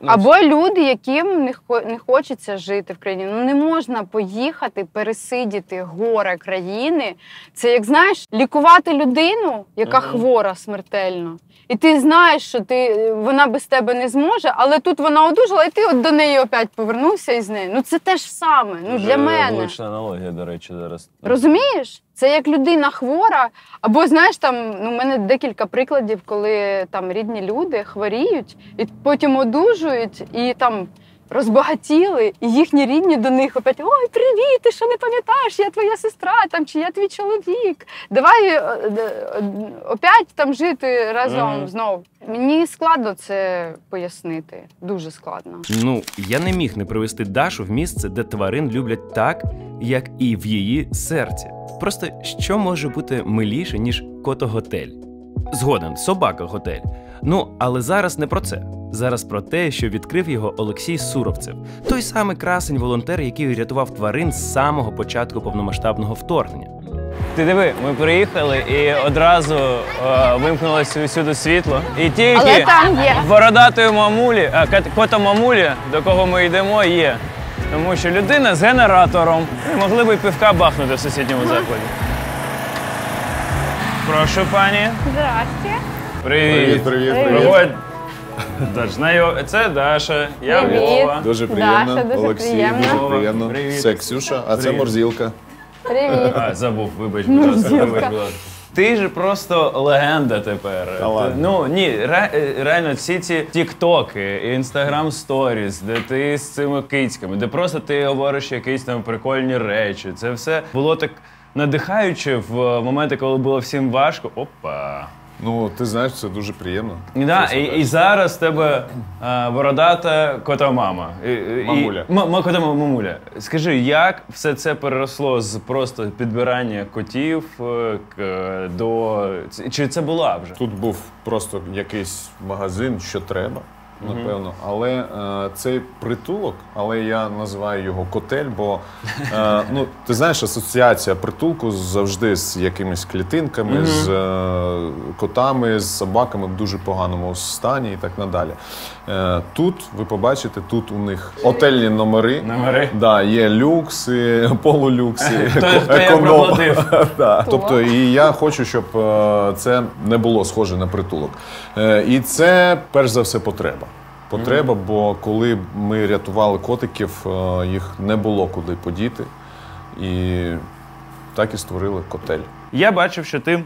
Або люди, яким не хочеться жити в країні. Не можна поїхати, пересидіти горе країни. Це, як знаєш, лікувати людину, яка хвора смертельно. І ти знаєш, що вона без тебе не зможе, але тут вона одужала, і ти до неї опять повернувся із нею. Це те ж саме, для мене. Влучна аналогія, до речі, зараз. Розумієш? Це як людина хвора, або, знаєш, у мене декілька прикладів, коли там рідні люди хворіють, і потім одужують, і там розбагатіли, і їхні рідні до них опять: ой, привіт, ти що не пам'ятаєш, я твоя сестра, чи я твій чоловік, давай опять там жити разом знов. Мені складно це пояснити, дуже складно. Я не міг не привести Дашу в місце, де тварин люблять так, як і в її серці. Просто що може бути миліше, ніж котоготель? Згоден, собака-готель. Але зараз не про це. Зараз про те, що відкрив його Олексій Суровцев. Той самий красень-волонтер, який рятував тварин з самого початку повномасштабного вторгнення. Ти диви, ми приїхали і одразу вимкнулося всюди світло. І тільки бородатої мамулі, кота-мамулі, до кого ми йдемо, є. Тому що людина з генератором. Могли б і пивка бахнути в сусідньому закладі. Прошу, пані. Здрасте. Привіт. Привіт. Це Даша, я Привіт. Вова. Дуже приємно. Даша, дуже Олексій, приємно. дуже приємно. Привіт. Це Ксюша, а це Морзілка. Привіт. Забув, вибач, будь ласка. Ти ж просто легенда тепер. Реально всі ці тіктоки, інстаграм-сторіс, де ти з цими кицьками, де просто ти говориш якісь там прикольні речі. Це все було так надихаюче в моменти, коли було всім важко. Опа! Ну, ти знаєш, це дуже приємно. Да, і зараз в тебе бородата кота-мама. Мамуля. Кота-мамуля. Скажи, як все це переросло з просто підбирання котів до... Чи це була вже? Тут був просто якийсь магазин, що треба, напевно. Але цей притулок, але я називаю його котель, бо ну, ти знаєш, асоціація притулку завжди з якимись клітинками, з котами, з собаками в дуже поганому стані і так надалі. Тут, ви побачите, тут у них отельні номери. Да, є люкси, полулюкси, економ. Тобто, і я хочу, щоб це не було схоже на притулок. І це, перш за все, потреба. Потреба, бо коли ми рятували котиків, їх не було куди подіти. І так і створили котель. Я бачив, що ти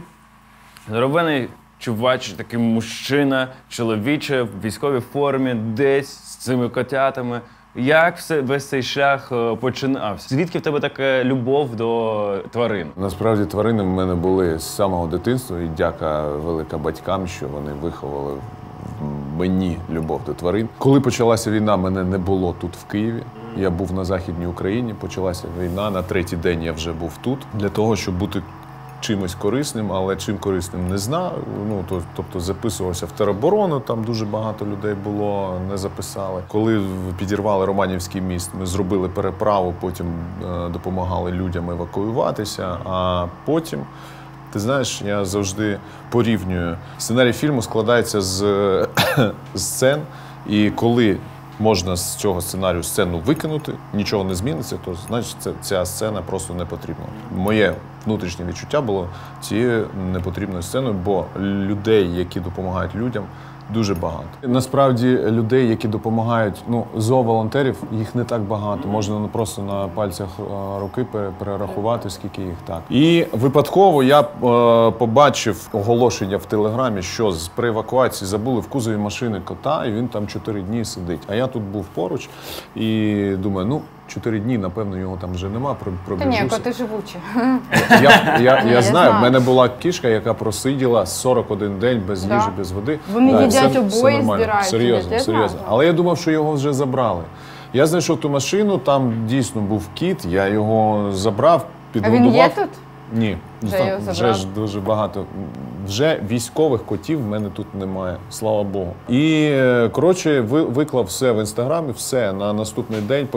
здоровений чувач, такий мужчина, чоловіче, в військовій формі, десь з цими котятами. Як весь цей шлях починався? Звідки в тебе така любов до тварин? Насправді тварини в мене були з самого дитинства, і дяка велика батькам, що вони виховали в мені любов до тварин. Коли почалася війна, мене не було тут в Києві. Я був на Західній Україні, почалася війна, на третій день я вже був тут. Для того, щоб бути чимось корисним, але чим корисним не знав. Ну, тобто записувався в тероборону, там дуже багато людей було, не записали. Коли підірвали Романівський міст, ми зробили переправу, потім допомагали людям евакуюватися, а потім, ти знаєш, я завжди порівнюю. Сценарій фільму складається з сцен, і коли можна з цього сценарію сцену викинути, нічого не зміниться, то значить ця сцена просто не потрібна. Моє внутрішнє відчуття було цією непотрібною сценою, бо людей, які допомагають людям, дуже багато. Насправді людей, які допомагають, ну, зооволонтерів, їх не так багато. Можна просто на пальцях руки перерахувати, скільки їх так. І випадково я побачив оголошення в Телеграмі, що при евакуації забули в кузові машини кота, і він там 4 дні сидить. А я тут був поруч і думаю, ну, 4 дні, напевно, його там вже нема, пробіжуся. Та ні, коти живучі. Я знаю, в мене була кішка, яка просиділа 41 день без їжі, без води. Вони їдять обої, збирають. Серйозно. Але я думав, що його вже забрали. Я знайшов ту машину, там дійсно був кіт, я його забрав, підгодував. А він є тут? Ні, вже ж дуже багато. Вже військових котів в мене тут немає, слава Богу. І, коротше, виклав все в Інстаграмі, все. На наступний день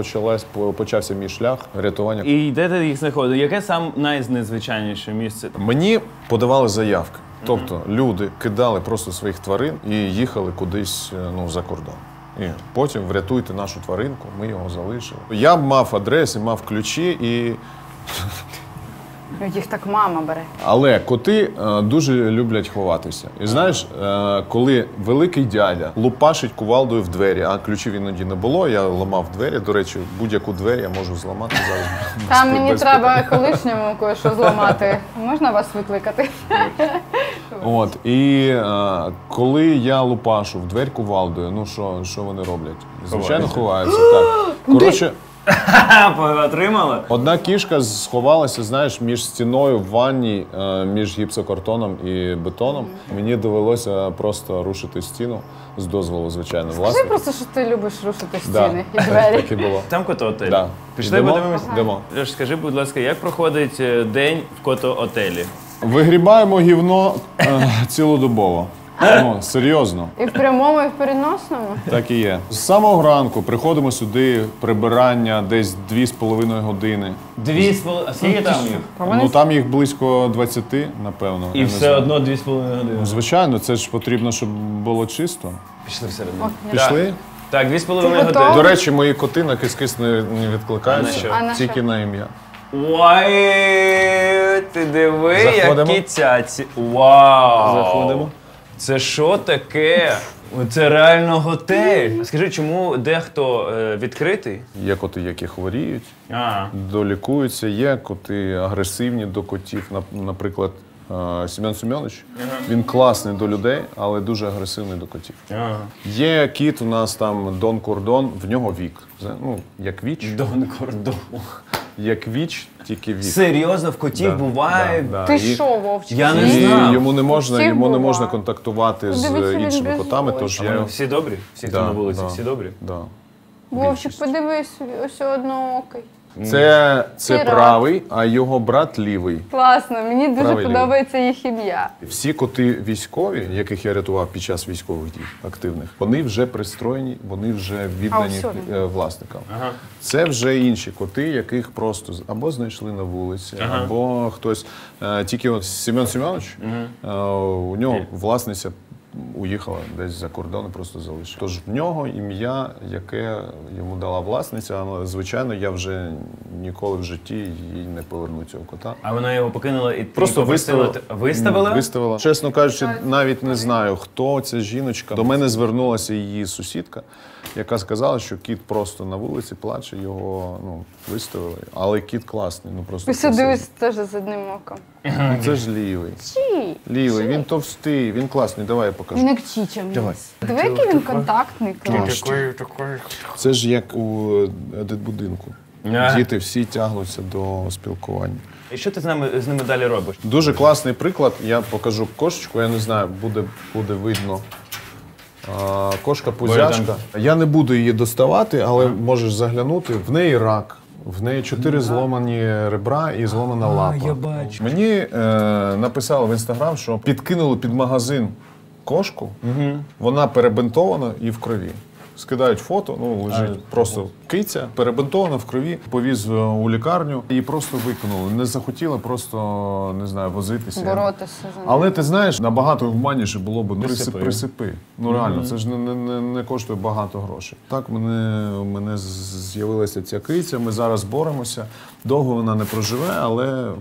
почався мій шлях рятування. І де ти їх знаходив? Яке саме найнезвичайніше місце? Мені подавали заявки. Тобто люди кидали просто своїх тварин і їхали кудись, ну, за кордон. І потім врятуйте нашу тваринку, ми його залишили. Я мав адреси, мав ключі і... Їх так мама бере. Але коти дуже люблять ховатися. І знаєш, коли великий дядя лупашить кувалдою в двері, а ключів іноді не було, я ламав двері. До речі, будь-яку двері я можу зламати зараз. Там мені треба колишньому кое-що зламати. Можна вас викликати? От, і коли я лупашу в двері кувалдою, ну що вони роблять? Звичайно, ховаються. Так. Коротше, Отримала? одна кішка сховалася, знаєш, між стіною в ванні, між гіпсокартоном і бетоном. Мені довелося просто рушити стіну з дозволу, звичайно, власника. Скажи просто, що ти любиш рушити стіни і двері. Так і було. Там котоотель? Да. Пішли, подивимося? Йдемо. Льош, скажи, будь ласка, як проходить день в котоотелі? Вигрібаємо гівно цілодобово. Ну, серйозно. І в прямому, і в переносному? Так і є. З самого ранку приходимо сюди, прибирання десь 2,5 години. 2,5? А скільки там їх? Ну там їх близько 20, напевно. І все одно 2,5 години? Звичайно, це ж потрібно, щоб було чисто. Пішли всередину. Пішли? Так, 2,5 години. До речі, мої коти на кис-кис не відкликаються, А на що? тільки на ім'я. Ой, ти диви, Заходимо. які цяці. Вау! Заходимо. Це що таке? Це реально готель. Скажи, чому дехто відкритий? Є коти, які хворіють, А. долікуються, є коти агресивні до котів. Наприклад, Семен Семенович, він класний до людей, але дуже агресивний до котів. Є кіт у нас там Дон Кордон, в нього вік. Ну, як віч. Дон Кордон. як віч, тільки вік. Серйозно, в котів буває? Ти що, Вовчик? Я не І знав. йому не можна буває. контактувати з Дивіться, він іншими без котами, волосся. тож А я... вони всі добрі? Всі, хто Да, на вулиці, да. всі добрі? Да. Вовчик, подивись, ось одноокий. Це Пірат. правий, а його брат лівий. Класно, мені дуже Правий, подобається їх ім'я. Всі коти військові, яких я рятував під час військових дій активних, вони вже пристроєні, вони вже віддані ось власникам. Це вже інші коти, яких просто або знайшли на вулиці, або хтось. Тільки от Семен Семенович, у нього власниця уїхала десь за кордон і просто залишила. Тож в нього ім'я, яке йому дала власниця, але, звичайно, я вже ніколи в житті їй не поверну цього кота. А вона його покинула і Просто виставила? Виставила. Чесно кажучи, навіть не знаю, хто ця жіночка. До мене звернулася її сусідка, яка сказала, що кіт просто на вулиці плаче, його виставили. Але кіт класний. Просто Ти дивись теж з одним оком. це ж лівий. Лівий, він товстий, він класний. Давай я покажу. Він як Чіча. Диви, який він контактний. класний. Це ж як у дитбудинку. Діти всі тягнуться до спілкування. І що ти з ними далі робиш? Дуже класний приклад. Я покажу кошечку, я не знаю, буде видно. Кошка пузяшка. Я не буду її доставати, але можеш заглянути. В неї рак. В неї 4 зломані ребра і зломана лапа. Я бачу. Мені написали в Інстаграм, що підкинули під магазин кошку, вона перебинтована і в крові. Скидають фото, лежить просто киця, перебинтована в крові, повіз у лікарню і просто викинули. Не захотіли просто, не знаю, возитися. Боротися за ним. Але ти знаєш, набагато гуманніше було б присипи. Реально, це ж не коштує багато грошей. Так, в мене з'явилася ця киця, ми зараз боремося. Довго вона не проживе, але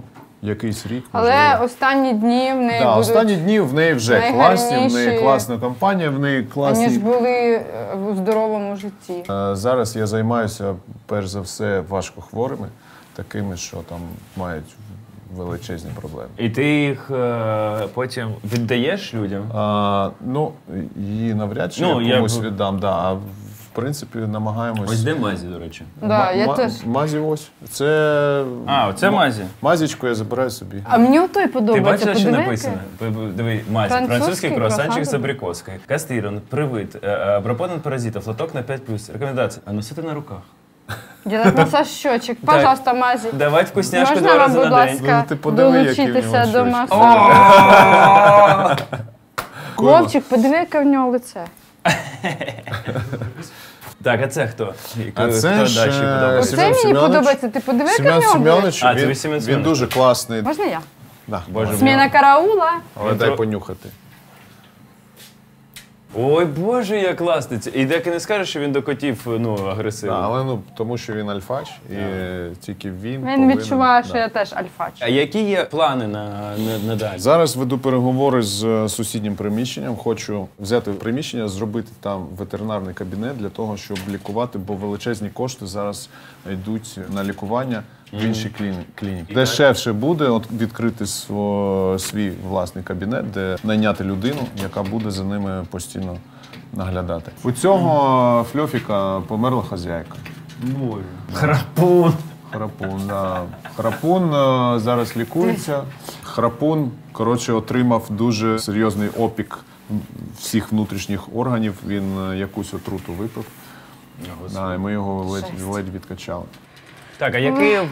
якийсь рік. Але останні дні в неї будуть останні дні в неї вже класні, в неї класна компанія, в неї класні. аніж були в здоровому житті. Зараз я займаюся, перш за все, важкохворими, такими, що там мають величезні проблеми. І ти їх потім віддаєш людям? Її навряд чи я комусь віддам, а в принципі намагаємось. Ось де Мазі, до речі? Да, я теж. Мазі ось. Це... це Мазі? Мазічку я забираю собі. А мені отой Ти подобається. бачила, що написано? Диви, Мазі. Французький круасанчик круасан. з абрикоскою. Кастрирован, привит, пропонен паразитов, лоток на 5+. Рекомендації. А носити на руках. Делать массаж щочек. Пожалуйста, Мазі. Давать вкусняшку Можна 2 вам, рази будь на день. ласка, ти подиви, які в нього долучитися до щочки. масажу? Вовчик, подиви, яке в нього лице. Так, а це хто? А це хто ж, далі подобається? Оце мені Семенович. подобається. Ти подиви, яке в Семен нього Семенович, А, це Семен він Семенович. дуже класний. Можна я? Да. Боже, Сміна караула. Але дай понюхати. Ой, Боже, як класно. І деякі не скажеш, що він до котів агресивний. Але тому що він альфач, і тільки він Він повинен, відчуває, що я теж альфач. А які є плани на далі? Зараз веду переговори з сусіднім приміщенням. Хочу взяти приміщення, зробити там ветеринарний кабінет для того, щоб лікувати, бо величезні кошти зараз йдуть на лікування в інші клініки. Дешевше буде відкрити свій власний кабінет, де найняти людину, яка буде за ними постійно наглядати. У цього Фльофіка померла хазяйка. Боже. Храпун. Храпун, да. Храпун зараз лікується. Храпун, отримав дуже серйозний опік всіх внутрішніх органів. Він якусь отруту випив. І ми його ледь відкачали. Так, а які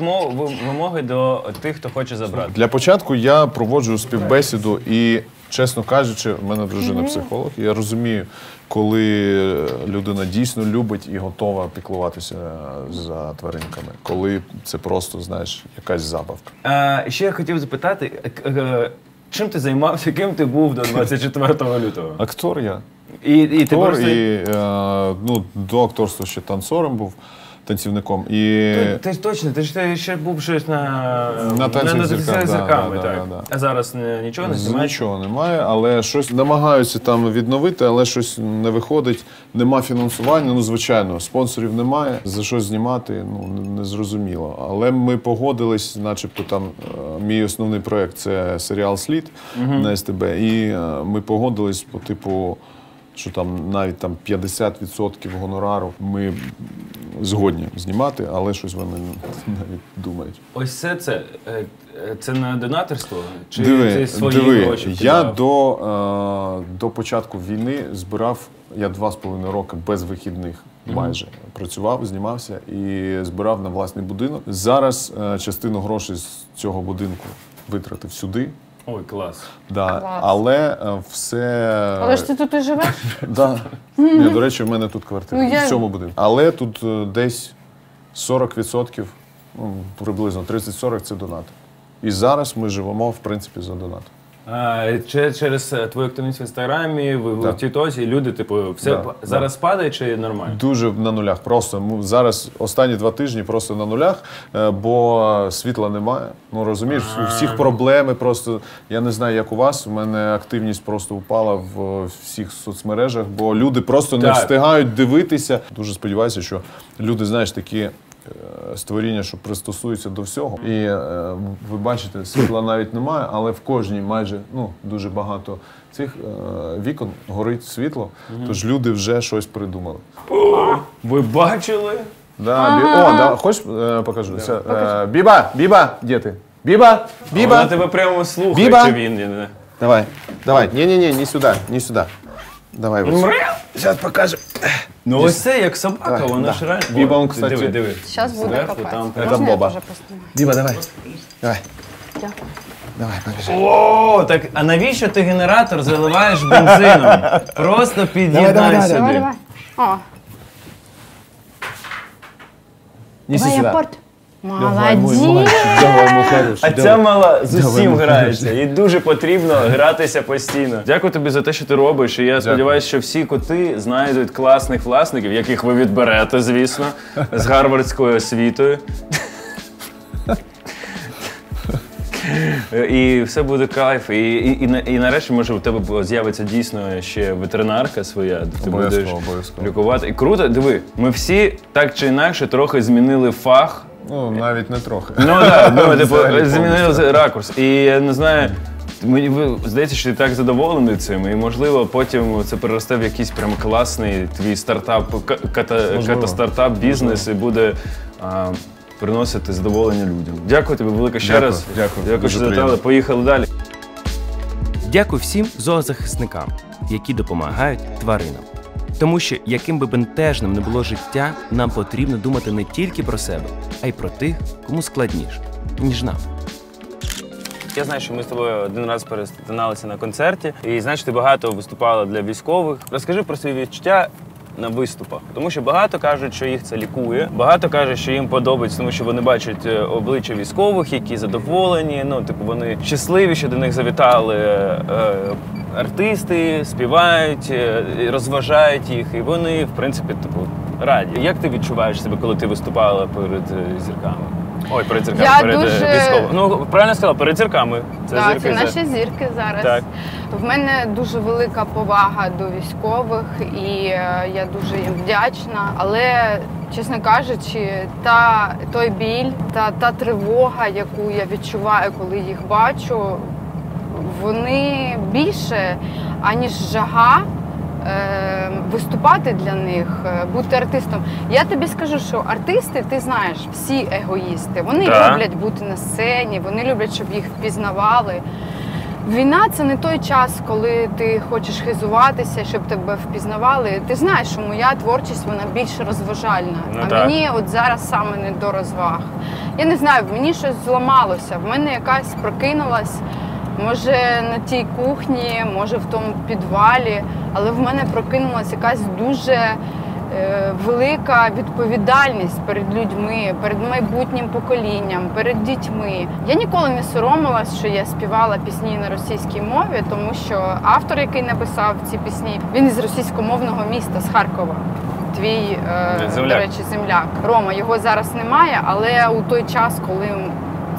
вимоги до тих, хто хоче забрати? Для початку я проводжу співбесіду і, чесно кажучи, в мене дружина психолог, і я розумію, коли людина дійсно любить і готова піклуватися за тваринками, коли це просто, знаєш, якась забавка. Ще я хотів запитати, чим ти займався, ким ти був до 24 лютого? Актор я. І ти Актор, просто... до акторства ще танцором був, танцівником. Ти ж точно, ти ще був щось на танцях з зірками. Да. А зараз нічого не знімаєш? Нічого немає, але щось намагаються там відновити, але щось не виходить. Нема фінансування, звичайно, спонсорів немає. За що знімати, не зрозуміло. Але ми погодились, начебто там мій основний проєкт – це серіал «Слід» на СТБ. І ми погодились по типу що там навіть там 50% гонорару ми згодні знімати, але щось вони навіть думають. Ось це на донаторство? Чи ти свої гроші? Я до початку війни збирав, я 2,5 роки без вихідних майже працював, знімався і збирав на власний будинок. Зараз частину грошей з цього будинку витратив сюди. Ой, клас. Да. Клас. Але все... Але ж ти тут і живеш? Да. Ні, до речі, в мене тут квартира, Ну, в цьому будинку. Але тут десь 40%, приблизно 30-40% це донат. І зараз ми живемо, в принципі, за донат. Через твою активність в Інстаграмі, в Так. Тіктосі, люди, типу, все Да, зараз падає чи нормально? Дуже на нулях. Просто зараз останні 2 тижні просто на нулях, бо світла немає. Ну розумієш, у всіх проблеми. Просто я не знаю, як у вас. У мене активність просто упала в всіх соцмережах, бо люди просто не встигають дивитися. Дуже сподіваюся, що люди, знаєш, такі створіння, що пристосуються до всього. І ви бачите, світла навіть немає, але в кожній майже дуже багато цих вікон горить світло, тож люди вже щось придумали. Ви бачили? Да, хочеш покажу? Біба, де ти? Біба! Вона тебе прямо слухає, Біба! чи він? Давай. Ні, не сюди. Давай. Зараз покажу. Ну ось це як собака, вона ж реально. Біба, он, кстати. Диви. Зараз буде Зверху капець. там Це Можна я Боба. теж поснімаю? Біба, давай. Дякую. Давай, побіжи. О, так а навіщо ти генератор заливаєш бензином? Просто під'єднай Давай. сюди. Давай. О, Неси давай сюди. апорт. Молодець. А ця мала з усім грається. Їй дуже потрібно гратися постійно. Дякую тобі за те, що ти робиш. І я сподіваюся, що всі коти знайдуть класних власників, яких ви відберете, звісно, з гарвардською освітою. І все буде кайф. І нарешті, може, у тебе з'явиться дійсно ще ветеринарка своя, де ти будеш Обов'язково. лікувати. І круто, диви, ми всі так чи інакше трохи змінили фах. Ну, навіть не трохи. Ну так, типу, Взагалі змінили ракурс. І я не знаю, мені здається, що ти так задоволений цим, і можливо потім це переросте в якийсь прям класний твій стартап, ката-стартап бізнес і буде приносити задоволення людям. Дякую тобі велике ще раз. Дякую, що завітали. Поїхали далі. Дякую всім зоозахисникам, які допомагають тваринам. Тому що, яким би бентежним не було життя, нам потрібно думати не тільки про себе, а й про тих, кому складніше, ніж нам. Я знаю, що ми з тобою один раз перетиналися на концерті, і знаєш, ти багато виступала для військових. Розкажи про свої відчуття на виступах. Тому що багато кажуть, що їх це лікує, багато кажуть, що їм подобається, тому що вони бачать обличчя військових, які задоволені, вони щасливі, що до них завітали артисти, співають, розважають їх, і вони, в принципі, раді. Як ти відчуваєш себе, коли ти виступала перед зірками? Ой, перед зірками, перед військовими. Ну, правильно сказала, перед зірками. Так, це наші зірки зараз. Так. В мене дуже велика повага до військових, і я дуже їм вдячна. Але, чесно кажучи, той біль, та тривога, яку я відчуваю, коли їх бачу, вони більше, аніж жага виступати для них, бути артистом. Я тобі скажу, що артисти, ти знаєш, всі егоїсти. Вони люблять бути на сцені, вони люблять, щоб їх впізнавали. Війна – це не той час, коли ти хочеш хизуватися, щоб тебе впізнавали. Ти знаєш, що моя творчість, вона більш розважальна. Мені от зараз саме не до розваг. Я не знаю, мені щось зламалося, в мене якась прокинулась. Може на тій кухні, може в тому підвалі, але в мене прокинулася якась дуже велика відповідальність перед людьми, перед майбутнім поколінням, перед дітьми. Я ніколи не соромилась, що я співала пісні на російській мові, тому що автор, який написав ці пісні, він із російськомовного міста, з Харкова. Твій, до речі, земляк. Рома, його зараз немає, але у той час, коли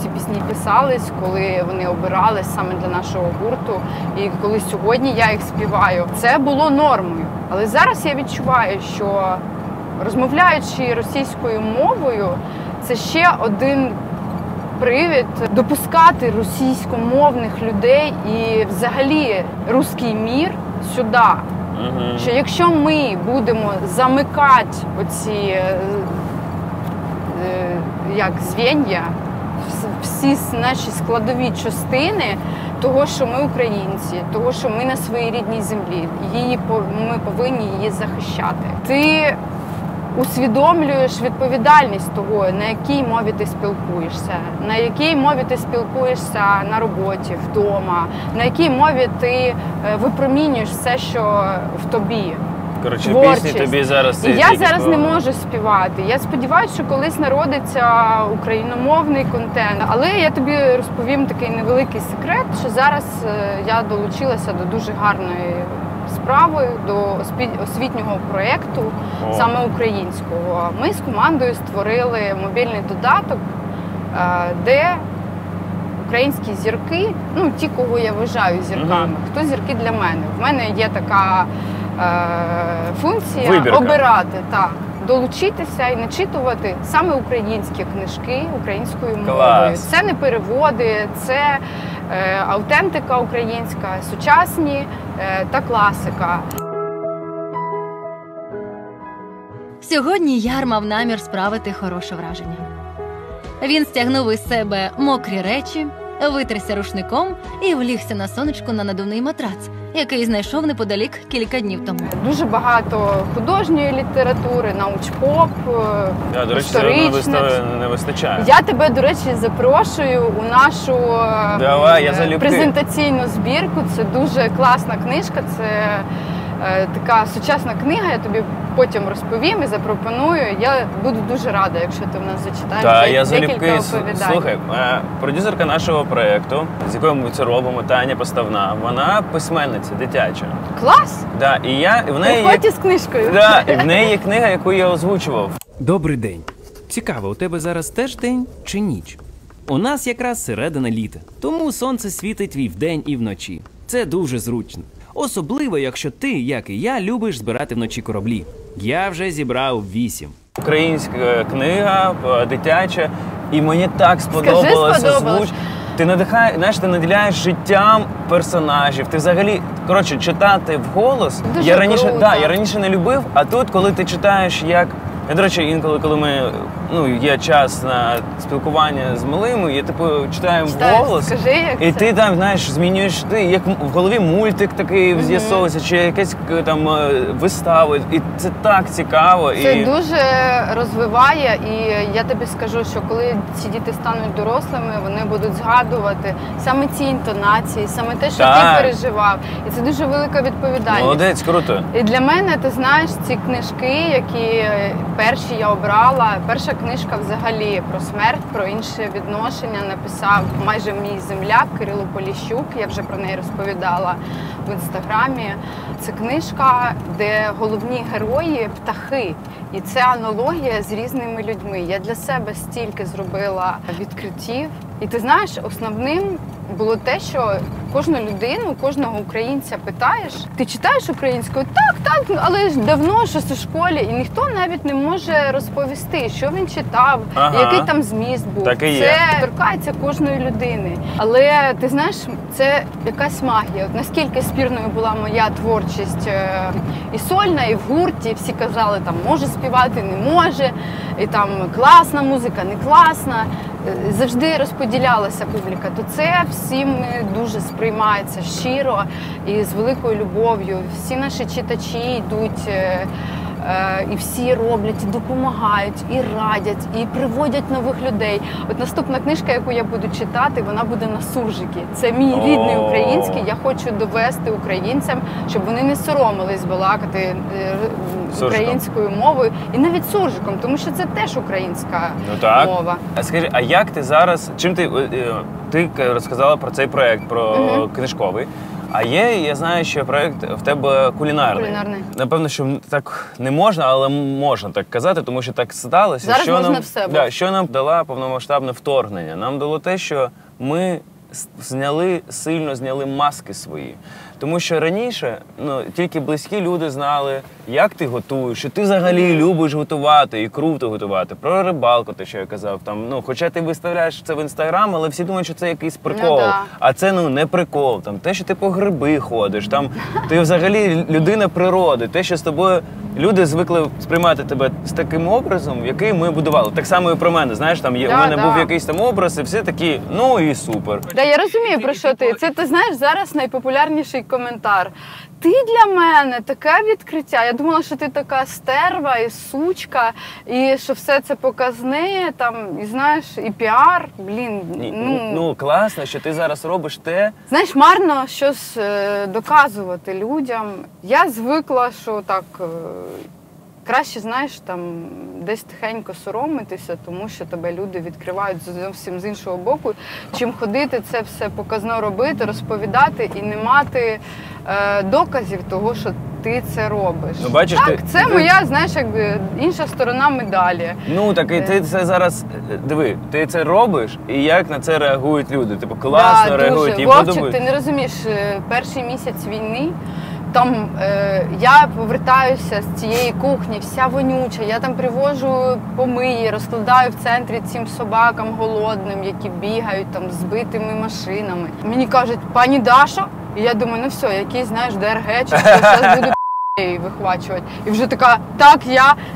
ці пісні писались, коли вони обирались саме для нашого гурту, і коли сьогодні я їх співаю, це було нормою. Але зараз я відчуваю, що розмовляючи російською мовою, це ще один привід допускати російськомовних людей і взагалі руський мір сюди. Що якщо ми будемо замикати оці як звенья, всі наші складові частини того, що ми українці, того, що ми на своїй рідній землі, ми повинні її захищати. Ти усвідомлюєш відповідальність того, на якій мові ти спілкуєшся, на якій мові ти спілкуєшся на роботі, вдома, на якій мові ти випромінюєш все, що в тобі. Коротше, творчість. пісні тобі зараз... Я зараз не можу співати. Я сподіваюся, що колись народиться україномовний контент. Але я тобі розповім такий невеликий секрет, що зараз я долучилася до дуже гарної справи, до освітнього проєкту, саме українського. Ми з командою створили мобільний додаток, де українські зірки, ну ті, кого я вважаю зірками, хто зірки для мене. В мене є така функція вибірка. Обирати, так, долучитися і начитувати саме українські книжки українською мовою. Клас. Це не переводи, це автентика українська, сучасні та класика. Сьогодні Яр мав намір справити хороше враження. Він стягнув із себе мокрі речі, витерся рушником і влігся на сонечку на надувний матрац, який знайшов неподалік кілька днів тому. Дуже багато художньої літератури, научпоп, історичних. Не вистачає. Я тебе, до речі, запрошую у нашу презентаційну збірку. Це дуже класна книжка, це така сучасна книга, я тобі потім розповім і запропоную. Я буду дуже рада, якщо ти в нас зачитаєш декілька оповідань. Слухай, продюсерка нашого проєкту, з якою ми це робимо, Таня Поставна, вона письменниця дитяча. Клас! Да, Приходь із книжкою. Да, і в неї є книга, яку я озвучував. Добрий день. Цікаво, у тебе зараз теж день чи ніч? У нас якраз середина літа, тому сонце світить і вдень, і вночі. Це дуже зручно. Особливо, якщо ти, як і я, любиш збирати вночі кораблі. Я вже зібрав 8. Українська книга, дитяча, і мені так сподобалося звуч. Ти наділяєш життям персонажів. Ти взагалі, коротше, читати вголос. Я раніше не любив, а тут, коли ти читаєш як... Я, до речі, інколи, коли є час на спілкування з малими, я читаю вголос, і ти там, змінюєш, як в голові мультик такий з'ясовується, чи якась там вистава, і це так цікаво. Це дуже розвиває, і я тобі скажу, що коли ці діти стануть дорослими, вони будуть згадувати саме ці інтонації, саме те, що ти переживав. І це дуже велика відповідальність. Молодець, круто. І для мене, ти знаєш, ці книжки, які перші я обрала, перша книжка взагалі про смерть, про інше відношення написав майже мій земляк Кирило Поліщук, я вже про неї розповідала в інстаграмі. Це книжка, де головні герої – птахи. І це аналогія з різними людьми. Я для себе стільки зробила відкриттів. І ти знаєш, основним було те, що кожну людину, кожного українця питаєш, ти читаєш українською? Так, але ж давно, щось у школі, і ніхто навіть не може розповісти, що він читав, який там зміст був. Це торкається кожної людини. Але ти знаєш, це якась магія. От наскільки спірною була моя творчість і сольна, і в гурті, всі казали, там може співати, не може, і там класна музика, не класна. Завжди розподілялася публіка, то це всім дуже сприймається щиро і з великою любов'ю. Всі наші читачі йдуть і всі роблять, і допомагають, і радять, і приводять нових людей. От наступна книжка, яку я буду читати, вона буде на суржикі. Це мій рідний український. Я хочу довести українцям, щоб вони не соромились балакати українською мовою. І навіть суржиком, тому що це теж українська мова. А скажи, а як ти зараз, чим ти розказала про цей проєкт, про книжковий, а є, я знаю, що проєкт в тебе кулінарний. Напевно, що так не можна, але можна так казати, тому що так сталося. Зараз можна все. Що нам дало повномасштабне вторгнення? Нам дало те, що ми сильно зняли маски свої. Тому що раніше тільки близькі люди знали, як ти готуєш, що ти взагалі любиш готувати і круто готувати. Про рибалку, те, що я казав. Хоча ти виставляєш це в Інстаграм, але всі думають, що це якийсь прикол. А це не прикол. Те, що ти по гриби ходиш, ти взагалі людина природи. Те, що з тобою люди звикли сприймати тебе з таким образом, який ми будували. Так само і про мене. Знаєш, у мене був якийсь образ, і всі такі, і супер. Я розумію, про що ти. Це, ти знаєш, зараз найпопулярніший коментар. Ти для мене таке відкриття. Я думала, що ти така стерва і сучка, і що все це показне, і знаєш, і піар. Класно, що ти зараз робиш те. Знаєш, марно щось доказувати людям. Я звикла, що так краще, знаєш, десь тихенько соромитися, тому що тебе люди відкривають зовсім з іншого боку, чим ходити це все показно робити, розповідати і не мати доказів того, що ти це робиш. Бачиш, це моя, знаєш, якби інша сторона медалі. Так і ти це зараз, диви, ти це робиш, і як на це реагують люди? Класно реагують, їм подобається. Вовчик, ти не розумієш, перший місяць війни, я повертаюся з цієї кухні, вся вонюча, я привожу помиї, розкладаю в центрі цим собакам голодним, які бігають з збитими машинами. Мені кажуть, пані Дашо, і я думаю, все, якийсь, знаєш, ДРГ, чи зараз буду вихвачувати. І вже така,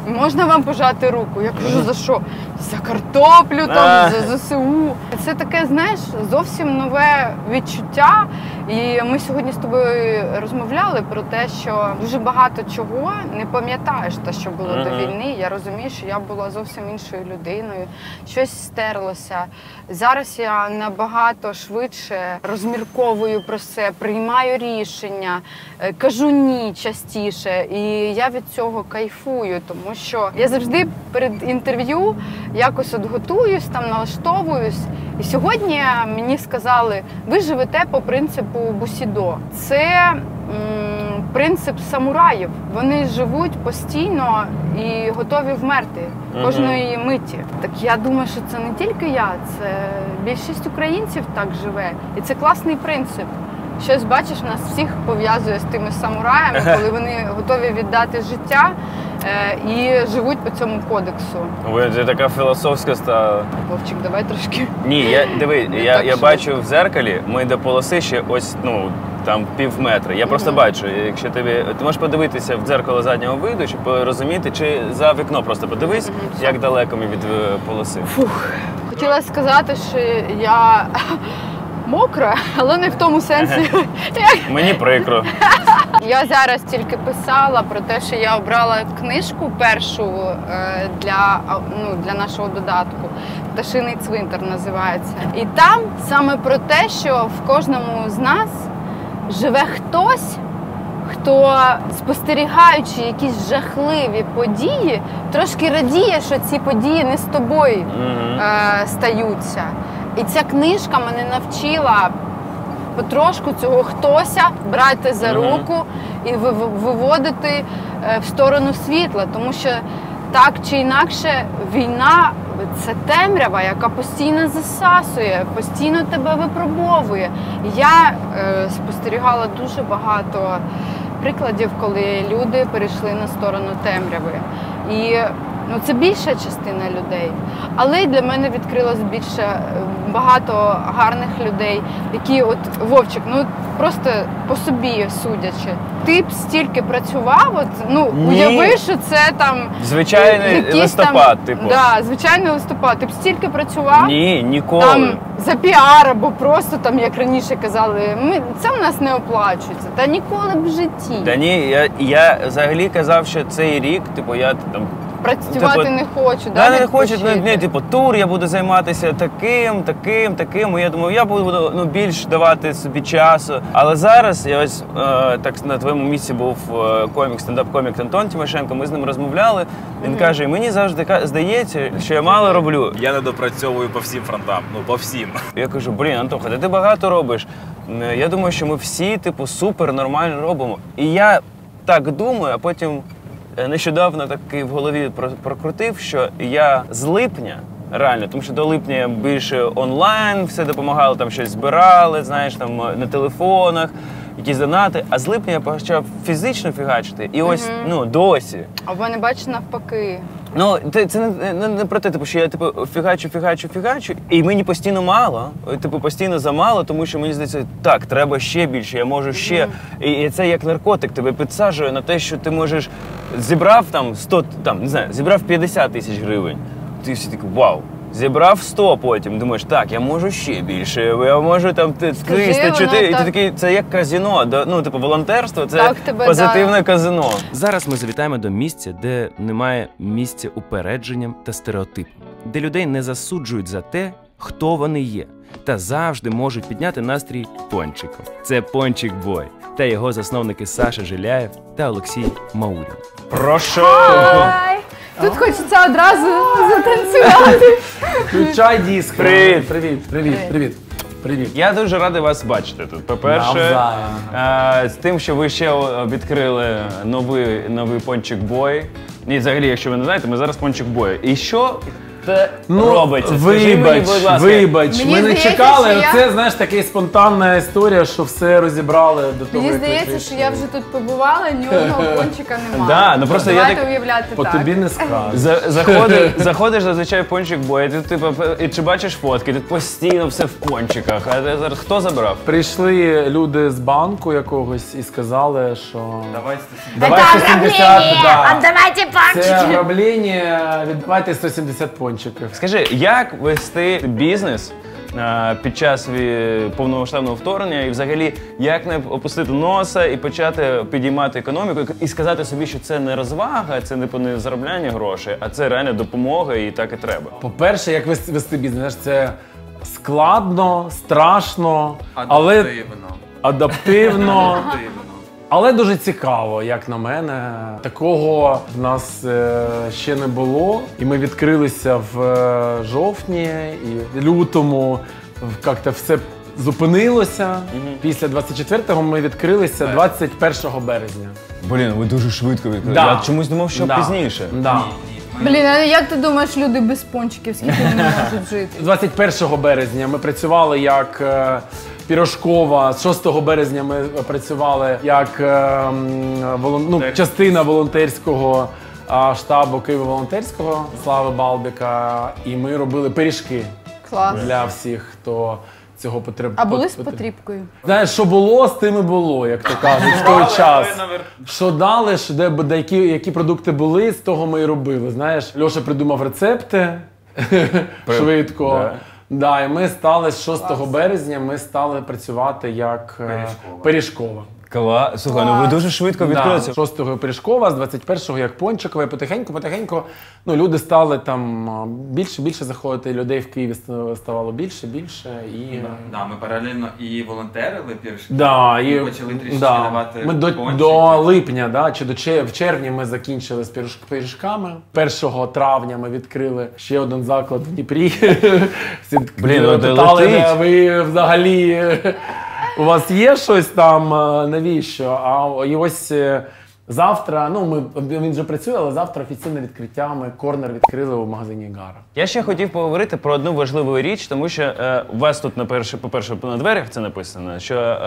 можна вам пожати руку? Я кажу, за що? За картоплю, за ЗСУ. Це таке, знаєш, зовсім нове відчуття. І ми сьогодні з тобою розмовляли про те, що дуже багато чого не пам'ятаєш те, що було до війни. Я розумію, що я була зовсім іншою людиною, щось стерлося. Зараз я набагато швидше розмірковую про це, приймаю рішення, кажу ні частіше. І я від цього кайфую, тому що я завжди перед інтерв'ю якось готуюсь, налаштовуюсь. І сьогодні мені сказали, ви живете по принципу бусідо. Це принцип самураїв. Вони живуть постійно і готові вмерти кожної миті. Так я думаю, що це не тільки я, це більшість українців так живе. І це класний принцип. Щось, бачиш, нас всіх пов'язує з тими самураями, коли вони готові віддати життя і живуть по цьому кодексу. Це така філософська стала. Вовчик, давай трошки. Ні, я бачу в дзеркалі, ми до полоси ще ось, пів метра. Я просто бачу, якщо ти можеш подивитися в дзеркало заднього виду, щоб розуміти, чи за вікно просто подивись, як далеко ми від полоси. Хотіла сказати, що я мокра, але не в тому сенсі. Мені прикро. Я зараз тільки писала про те, що я обрала книжку першу для нашого додатку. «Пташиний цвинтар» називається. І там саме про те, що в кожному з нас живе хтось, хто, спостерігаючи якісь жахливі події, трошки радіє, що ці події не з тобою стаються. І ця книжка мене навчила потрошку цього хтося брати за руку і виводити в сторону світла. Тому що так чи інакше війна – це темрява, яка постійно засасує, постійно тебе випробовує. Я спостерігала дуже багато прикладів, коли люди перейшли на сторону темряви. І це більша частина людей. Але й для мене відкрилось більше багато гарних людей, які Вовчик, просто по собі судячи. Ти б стільки працював, уяви, що це звичайний листопад, звичайний листопад. Ти б стільки працював? Ні, ніколи. За піар, або просто, як раніше казали, це в нас не оплачується. Та ніколи б в житті. Та ні, я взагалі казав, що цей рік, я працювати не хочу, не хочу, тур, я буду займатися таким. Я думаю, я буду більш давати собі часу. Але зараз, я ось так на твоєму місці був стендап-комік Антон Тимошенко, ми з ним розмовляли. Він каже, мені завжди здається, що я мало роблю. Я не допрацьовую по всім фронтам, по всім. Я кажу, Антоха, ти багато робиш. Я думаю, що ми всі, супер нормально робимо. І я так думаю, а потім нещодавно таки в голові прокрутив, що я з липня Реально, тому що до липня більше онлайн, все допомагало, там щось збирали, знаєш, там на телефонах, якісь донати. А з липня я почав фізично фігачити. І ось, досі. А в мене, бачиш, навпаки. Ну, це не про те, що я фігачу, і мені постійно мало, постійно замало, тому що мені здається, так, треба ще більше, я можу ще. І це як наркотик, тебе підсаджує на те, що ти можеш, зібрав там 100, зібрав 50 тисяч гривень. Ти всі такий, вау. Зібрав 100 потім, думаєш, так, я можу ще більше, я можу там 300, 400, і ти такий, це як казино, волонтерство, це позитивне казино. Зараз ми завітаємо до місця, де немає місця упередженням та стереотипам, де людей не засуджують за те, хто вони є, та завжди можуть підняти настрій пончиком. Це Пончик Бой та його засновники Саша Жиляєв та Олексій Маурін. Прошу! Тут хочеться одразу затанцювати. Включай диск. Привіт. Я дуже радий вас бачити тут. По-перше, з тим, що ви ще відкрили новий Пончик Бой. І взагалі, якщо ви не знаєте, ми зараз Пончик Бой. І що це робиться? Вибач, ми не чекали. Це, знаєш, така спонтанна історія, що все розібрали до того, Мені здається, що я вже тут побувала, ні одного пончика немає. Просто давайте уявляти так. По тобі не скажу. Заходиш зазвичай в Пончик Бой, і чи бачиш фотки, тут постійно все в пончиках. А зараз хто забрав? Прийшли люди з банку якогось і сказали, що... Давай 170, Отдавайте пончики! Це ограблення, віддавайте 170 пончиків. Скажи, як вести бізнес під час повномасштабного вторгнення і взагалі як не опустити носа і почати підіймати економіку і сказати собі, що це не розвага, це не заробляння грошей, а це реально допомога і так і треба. По-перше, як вести бізнес, це складно, страшно, але адаптивно. Але дуже цікаво, як на мене. Такого в нас ще не було. І ми відкрилися в жовтні, і в лютому як-то все зупинилося. Після 24-го ми відкрилися 21 березня. Блін, ви дуже швидко відкрили. Я чомусь думав, що пізніше. Блін, а як ти думаєш, люди без пончиків, скільки вони можуть жити? 21 березня ми працювали як Пірожкова. З 6 березня ми працювали як частина волонтерського штабу Києво-волонтерського Слави Балбіка. І ми робили пиріжки для всіх, хто цього потребує. А були з потрібкою? Знаєш, що було, з тим і було, як то кажуть, в той час. Що дали, які продукти були, з того ми і робили. Знаєш, Льоша придумав рецепти швидко. І ми стали з 6 березня, ми стали працювати як Пиріжкова. Слухай, ви дуже швидко відкрилися. 6-го Пиріжкова, з 21-го як Пончикова, і потихеньку люди стали там більше заходити, людей в Києві ставало більше. Ми паралельно і волонтерили пиріжки, і почали трішки давати пончики. Ми до липня, чи в червні ми закінчили з пиріжками. 1 травня ми відкрили ще один заклад в Дніпрі. Блін, питали, ви взагалі... У вас є щось там, навіщо? І ось завтра, він вже працює, але завтра офіційне відкриття, ми корнер відкрили у магазині Гара. Я ще хотів поговорити про одну важливу річ, тому що у вас тут, по-перше, на дверях це написано, що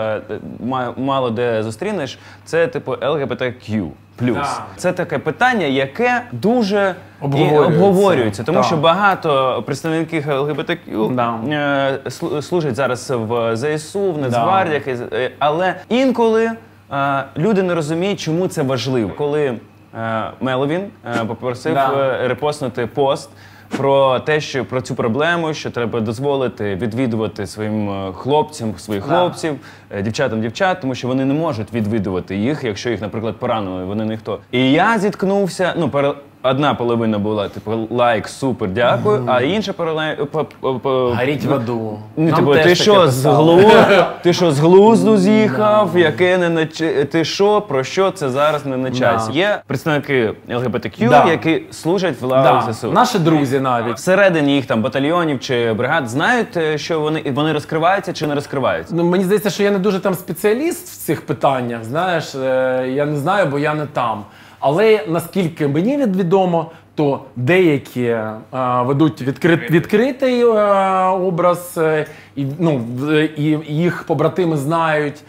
мало де зустрінеш, це типу LGBTQ+. Це таке питання, яке дуже обговорюється, тому що багато представників LGBTQ служать зараз в ЗСУ, в Нацгвардіях, але інколи люди не розуміють, чому це важливо. Коли Меловін попросив репостнути пост про те, що про цю проблему, що треба дозволити відвідувати своїм хлопцям, своїх хлопців, дівчатам дівчат, тому що вони не можуть відвідувати їх, якщо їх, наприклад, поранили, вони ніхто. І я зіткнувся, одна половина була, типу, лайк, супер, дякую, а інша половина... Горіть в аду. Ти що, з глузду з'їхав? Ти що, про що це зараз не на часі? Є представники ЛГБТQ, які служать в лавах ЗСУ. Наші друзі навіть. Всередині їх там батальйонів чи бригад знають, що вони розкриваються чи не розкриваються? Мені здається, що я не дуже там спеціаліст в цих питаннях, знаєш, я не знаю, бо я не там. Але наскільки мені відомо, то деякі ведуть відкритий образ, і їх побратими знають,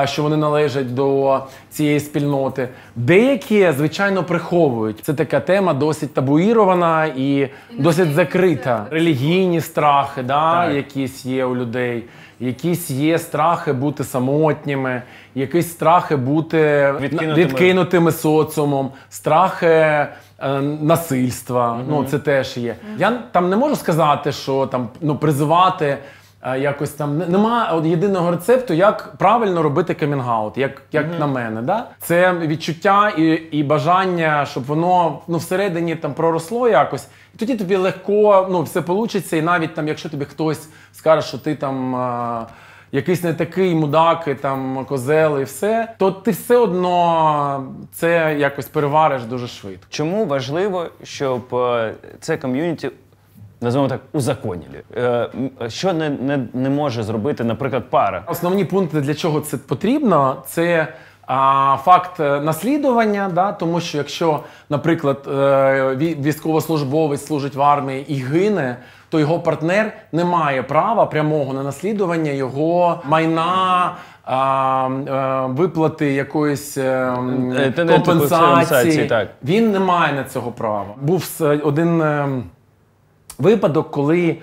що вони належать до цієї спільноти. Деякі, звичайно, приховують. Це така тема досить табуїрована і досить закрита. Релігійні страхи, якісь є у людей. Якісь є страхи бути самотніми, якісь страхи бути відкинутими соціумом, страхи насильства, це теж є. Я там не можу сказати, що там призивати якось там, нема єдиного рецепту, як правильно робити камінг-аут, як на мене. Да? Це відчуття і бажання, щоб воно всередині там проросло якось. І тоді тобі легко все вийде, і навіть там, якщо тобі хтось скаже, що ти там якийсь не такий мудак, там козел і все, то ти все одно це якось перевариш дуже швидко. Чому важливо, щоб це ком'юніті, називаємо так, узаконили? Що не може зробити, наприклад, пара? Основні пункти, для чого це потрібно, це факт наслідування, тому що якщо, наприклад, військовослужбовець служить в армії і гине, то його партнер не має права прямого на наслідування його майна, виплати якоїсь компенсації. Він не має на цього права. Був один випадок, коли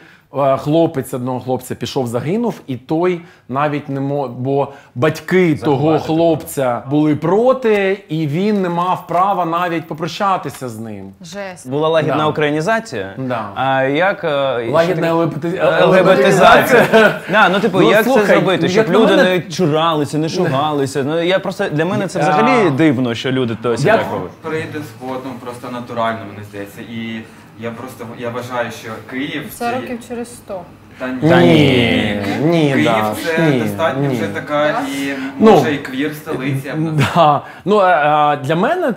одного хлопця загинув, і той навіть не мог, бо батьки того хлопця були проти, і він не мав права навіть попрощатися з ним. Жесть. Була лагідна українізація, а як... Лагідна ЛГБТизація. Як це зробити, щоб люди не чуралися, не шугалися? Для мене це взагалі дивно, що люди досі так роблять. Прийде згодом, просто натурально, мені здається. І я вважаю, що Київ... Це років через 100. Ні, Київ це достатньо вже така і, може, і квір-столиця. Для мене,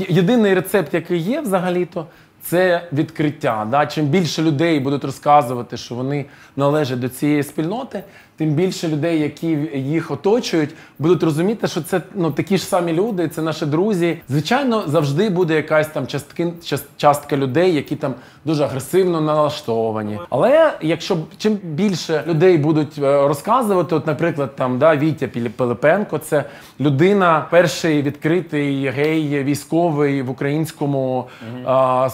єдиний рецепт, який є взагалі-то, це відкриття. Чим більше людей будуть розказувати, що вони належать до цієї спільноти, тим більше людей, які їх оточують, будуть розуміти, що це такі ж самі люди, це наші друзі. Звичайно, завжди буде якась там частка людей, які там дуже агресивно налаштовані. Але якщо чим більше людей будуть розказувати, наприклад, там, Вітя Пилипенко, це людина, перший відкритий гей-військовий в українському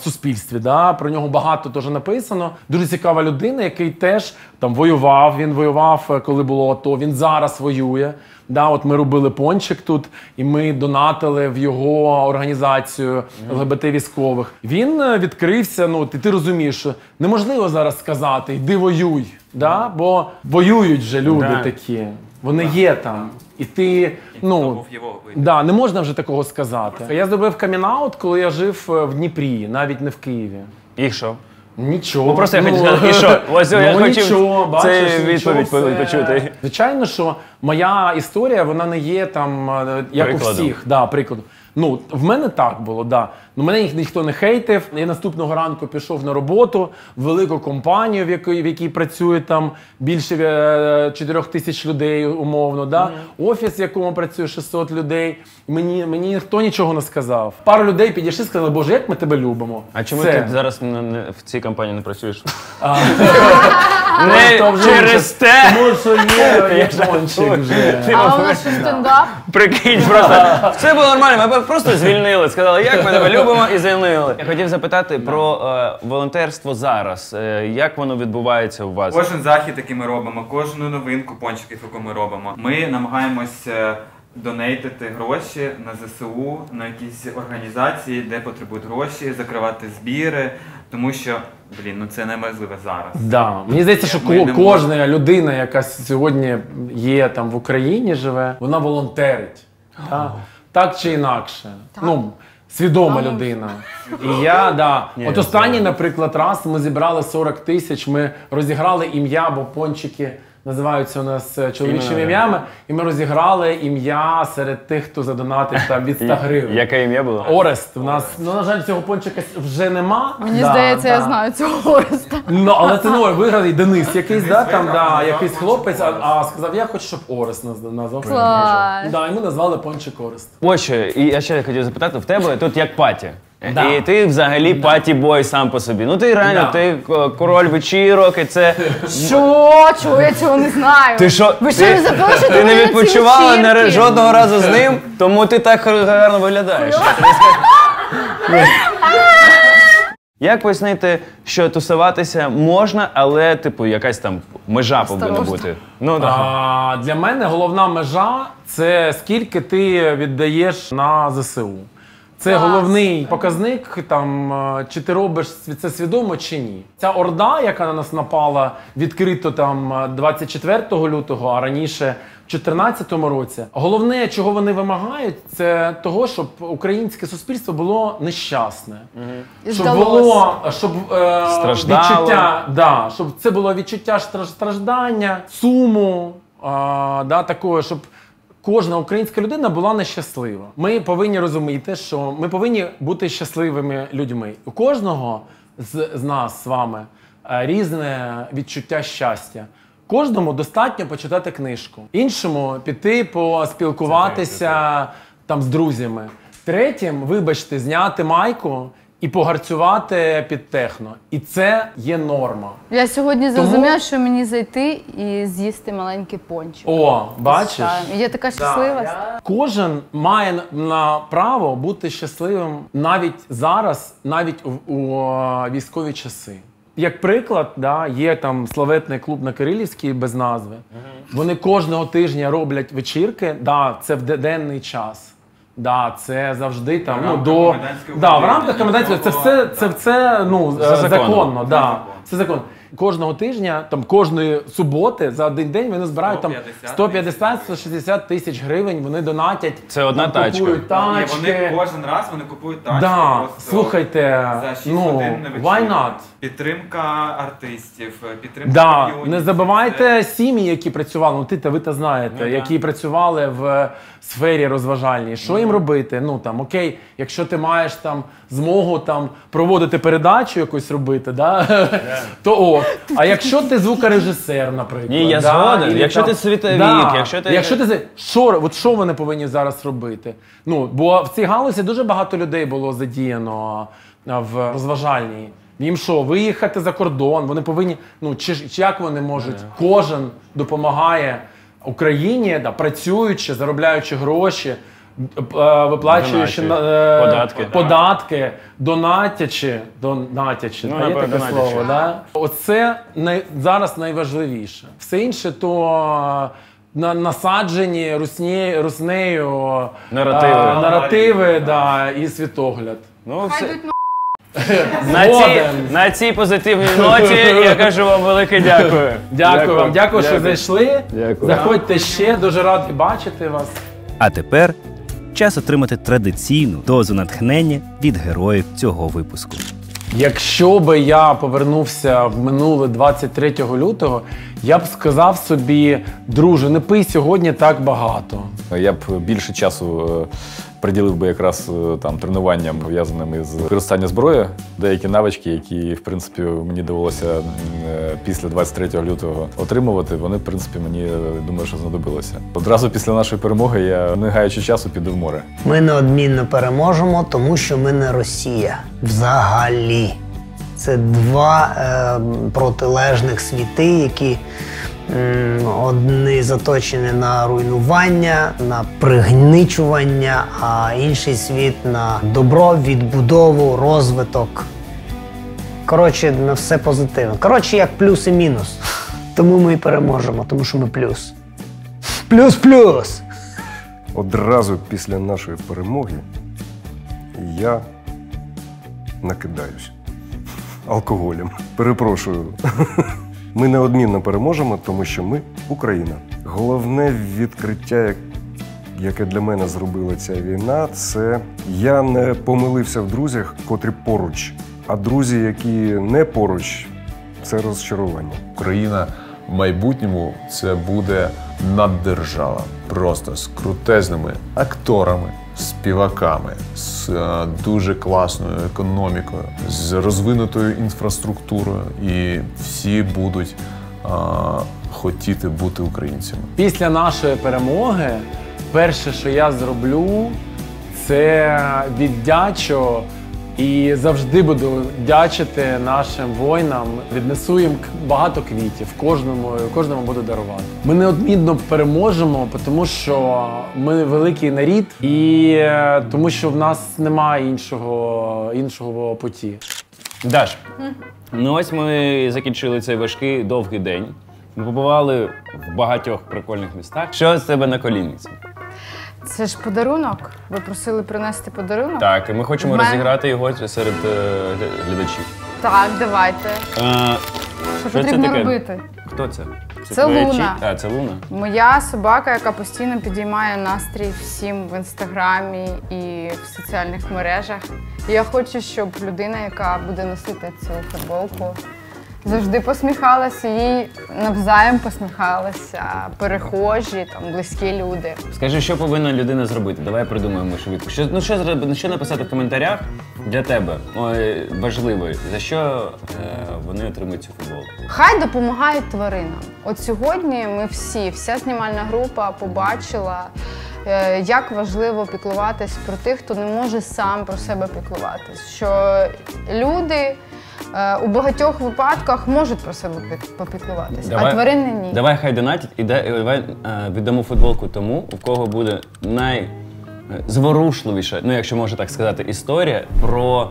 суспільстві. Про нього багато теж написано. Дуже цікава людина, який теж там воював, він воював, коли було АТО, він зараз воює. От ми робили пончик тут, і ми донатили в його організацію ЛГБТ-військових. Він відкрився, і ти розумієш, що неможливо зараз сказати «йди воюй», бо воюють вже люди такі, вони є там. І ти, не можна вже такого сказати. Я зробив камін-аут, коли я жив в Дніпрі, навіть не в Києві. І що? Нічого. Просто я хотів сказати, і що? Ось я хотів цю відповідь почути. Звичайно, що моя історія, вона не є там, як у всіх. Прикладом. В мене так було, мене ніхто не хейтив. Я наступного ранку пішов на роботу в велику компанію, в якій працює там більше 4 тисяч людей умовно, офіс, в якому працює 600 людей. Мені ніхто нічого не сказав. Пару людей підійшли і сказали, Боже, як ми тебе любимо. А чому ти зараз в цій компанії не працюєш? Не через те! Тому що є пончик вже. А у нас що стендап? Прикинь, просто все було нормально, ми просто звільнили, сказали, як ми тебе любимо, і звільнили. Я хотів запитати про волонтерство зараз. Як воно відбувається у вас? Кожен захід, який ми робимо, кожну новинку пончиків, яку ми робимо, ми намагаємось донейтити гроші на ЗСУ, на якісь організації, де потребують гроші, закривати збіри, тому що, це неможливо зараз. Мені здається, що кожна людина, яка сьогодні є там в Україні, живе, вона волонтерить. Так чи інакше. Свідома людина. І я, от останній, наприклад, раз ми зібрали 40 тисяч, ми розіграли ім'я, бо пончики називаються у нас чоловічими ім'ями, і ми розіграли ім'я серед тих, хто задонатив там від 100 гривень. Яке ім'я було? Орест. У нас, на жаль, цього пончика вже нема. Мені здається, я знаю цього Ореста. Але це новий виграв Денис якийсь, якийсь хлопець, а сказав, я хочу, щоб Орест назвав. Клас. І ми назвали пончик Орест. Ось, і я ще хотів запитати, в тебе тут як паті. Да. І ти взагалі паті-бой сам по собі. Ну ти реально, ти король вечірок, і це... Чого? Я цього не знаю. Ти що? Ви що не запрошуєте Ти мене не на ці відпочивала вечірки? жодного разу з ним, тому ти так гарно виглядаєш. Як пояснити, що тусуватися можна, але, типу, якась там межа повинна бути? Ну, так. Для мене головна межа – це скільки ти віддаєш на ЗСУ. Це головний показник, там, чи ти робиш це свідомо, чи ні. Ця орда, яка на нас напала відкрито там 24 лютого, а раніше в 2014 році, головне, чого вони вимагають, це того, щоб українське суспільство було нещасне. Щоб було, відчуття, щоб це було відчуття страждання, суму, такого, щоб кожна українська людина була нещаслива. Ми повинні розуміти, що ми повинні бути щасливими людьми. У кожного з нас з вами різне відчуття щастя. Кожному достатньо почитати книжку. Іншому піти поспілкуватися там з друзями. Третім, вибачте, зняти майку і погарцювати під техно. І це є норма. Я сьогодні зрозуміла, що мені зайти і з'їсти маленький пончик. О, бачиш? Я така щаслива. Кожен має на право бути щасливим навіть зараз, навіть у військові часи. Як приклад, є там славетний клуб на Кирилівській без назви. Вони кожного тижня роблять вечірки, це в денний час. Це завжди там, в рамках комендантського, це законно, це законно. Кожного тижня, там кожної суботи за один день вони збирають там 150-160 тисяч гривень, вони донатять. Це одна тачка. Купують тачки. Вони кожен раз купують тачки. Слухайте, за 6 годин на вечірку. Why not? Підтримка артистів, підтримка мільйонів. Не забувайте сім'ї, які працювали, ви то знаєте, які працювали в сфері розважальній. Що їм робити? Окей, якщо ти маєш там змогу там проводити передачу якусь робити, то А якщо ти звукорежисер, наприклад. Ні, я згоден. Якщо ти світовік, якщо ти... Що вони повинні зараз робити? Бо в цій галузі дуже багато людей було задіяно в розважальній. Їм що, виїхати за кордон, вони повинні, чи як вони можуть, кожен допомагає Україні, працюючи, заробляючи гроші, виплачуючи податки, донатячи, є таке слово, Оце зараз найважливіше. Все інше то насаджені руснею наративи і світогляд. На цій позитивній ноті я кажу вам велике дякую. Дякую вам, дякую, що зайшли. Заходьте ще, дуже радий бачити вас. А тепер час отримати традиційну дозу натхнення від героїв цього випуску. Якщо би я повернувся в минуле 23 лютого, я б сказав собі: друже, не пий сьогодні так багато. Я б більше часу приділив би якраз тренуванням, пов'язаним із використанням зброї. Деякі навички, які, в принципі, мені довелося після 23 лютого отримувати, вони, в принципі, мені, думаю, що знадобилося. Одразу після нашої перемоги я, не гаючи часу, піду в море. Ми неодмінно переможемо, тому що ми не Росія. Взагалі. Це два протилежних світи, які одні заточені на руйнування, на пригничування, а інший світ на добро, відбудову, розвиток. Коротше, на все позитивно. Коротше, як плюс і мінус. Тому ми і переможемо, тому що ми плюс. Плюс-плюс! Одразу після нашої перемоги я накидаюсь алкоголем. Перепрошую. Ми неодмінно переможемо, тому що ми Україна. Головне відкриття, яке для мене зробила ця війна, це я не помилився в друзях, котрі поруч. А друзі, які не поруч, це розчарування. Україна в майбутньому це буде наддержава. Просто з крутезними акторами, співаками, з дуже класною економікою, з розвинутою інфраструктурою. І всі будуть хотіти бути українцями. Після нашої перемоги перше, що я зроблю, це віддячу І завжди буду дячити нашим воїнам, віднесу їм багато квітів, кожному буду дарувати. Ми неодмінно переможемо, тому що ми великий народ і тому що в нас немає іншого путі. Даш, ну ось ми закінчили цей важкий, довгий день. Ми побували в багатьох прикольних містах. Що з тебе на колінниці? Це ж подарунок. Ви просили принести подарунок? Так, і ми хочемо розіграти його серед глядачів. Так, давайте. Що потрібно робити? Хто це? Це Луна. А, це Луна? Моя собака, яка постійно підіймає настрій всім в інстаграмі і в соціальних мережах. І я хочу, щоб людина, яка буде носити цю футболку, завжди посміхалася, їй навзаєм посміхалася, перехожі, там, близькі люди. Скажи, що повинна людина зробити? Давай придумаємо швидко. Що написати в коментарях для тебе важливо, за що вони отримують цю футболку? Хай допомагають тваринам. От сьогодні ми вся знімальна група побачила, як важливо піклуватись про тих, хто не може сам про себе піклуватись. Що люди у багатьох випадках можуть про себе попіклуватись, а тварини ні. Давай хай донатять і давай віддамо футболку тому, у кого буде найзворушливіша, ну якщо можна так сказати, історія про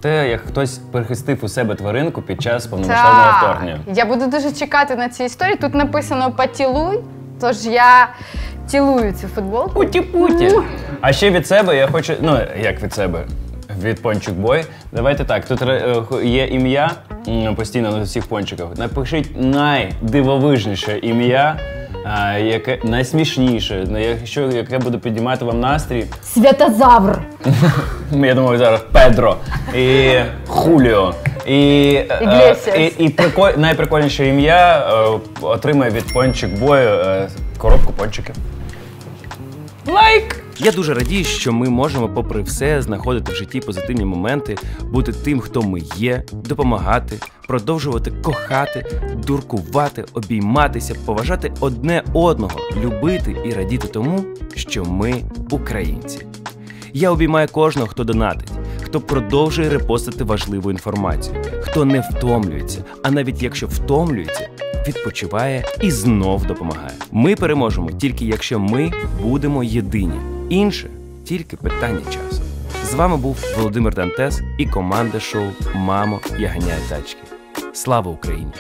те, як хтось перехистив у себе тваринку під час повномасштабного вторгнення. Я буду дуже чекати на ці історії. Тут написано «потілуй», тож я цілую цю футболку. Путі-путі. А ще від себе я хочу, ну як від себе, від Пончик Бой. Давайте так, тут є ім'я постійно на всіх пончиках. Напишіть найдивовижніше ім'я, яке найсмішніше, яке буде піднімати вам настрій. Святозавр. Я думаю, зараз Педро і Хуліо. І найприкольніше ім'я отримає від Пончик Бою коробку пончиків. Лайк! Я дуже радію, що ми можемо, попри все, знаходити в житті позитивні моменти, бути тим, хто ми є, допомагати, продовжувати кохати, дуркувати, обійматися, поважати одне одного, любити і радіти тому, що ми українці. Я обіймаю кожного, хто донатить, хто продовжує репостити важливу інформацію, хто не втомлюється, а навіть якщо втомлюється, відпочиває і знов допомагає. Ми переможемо тільки якщо ми будемо єдині. Інше – тільки питання часу. З вами був Володимир Дантес і команда шоу «Мамо, я ганяю тачки». Слава Україні!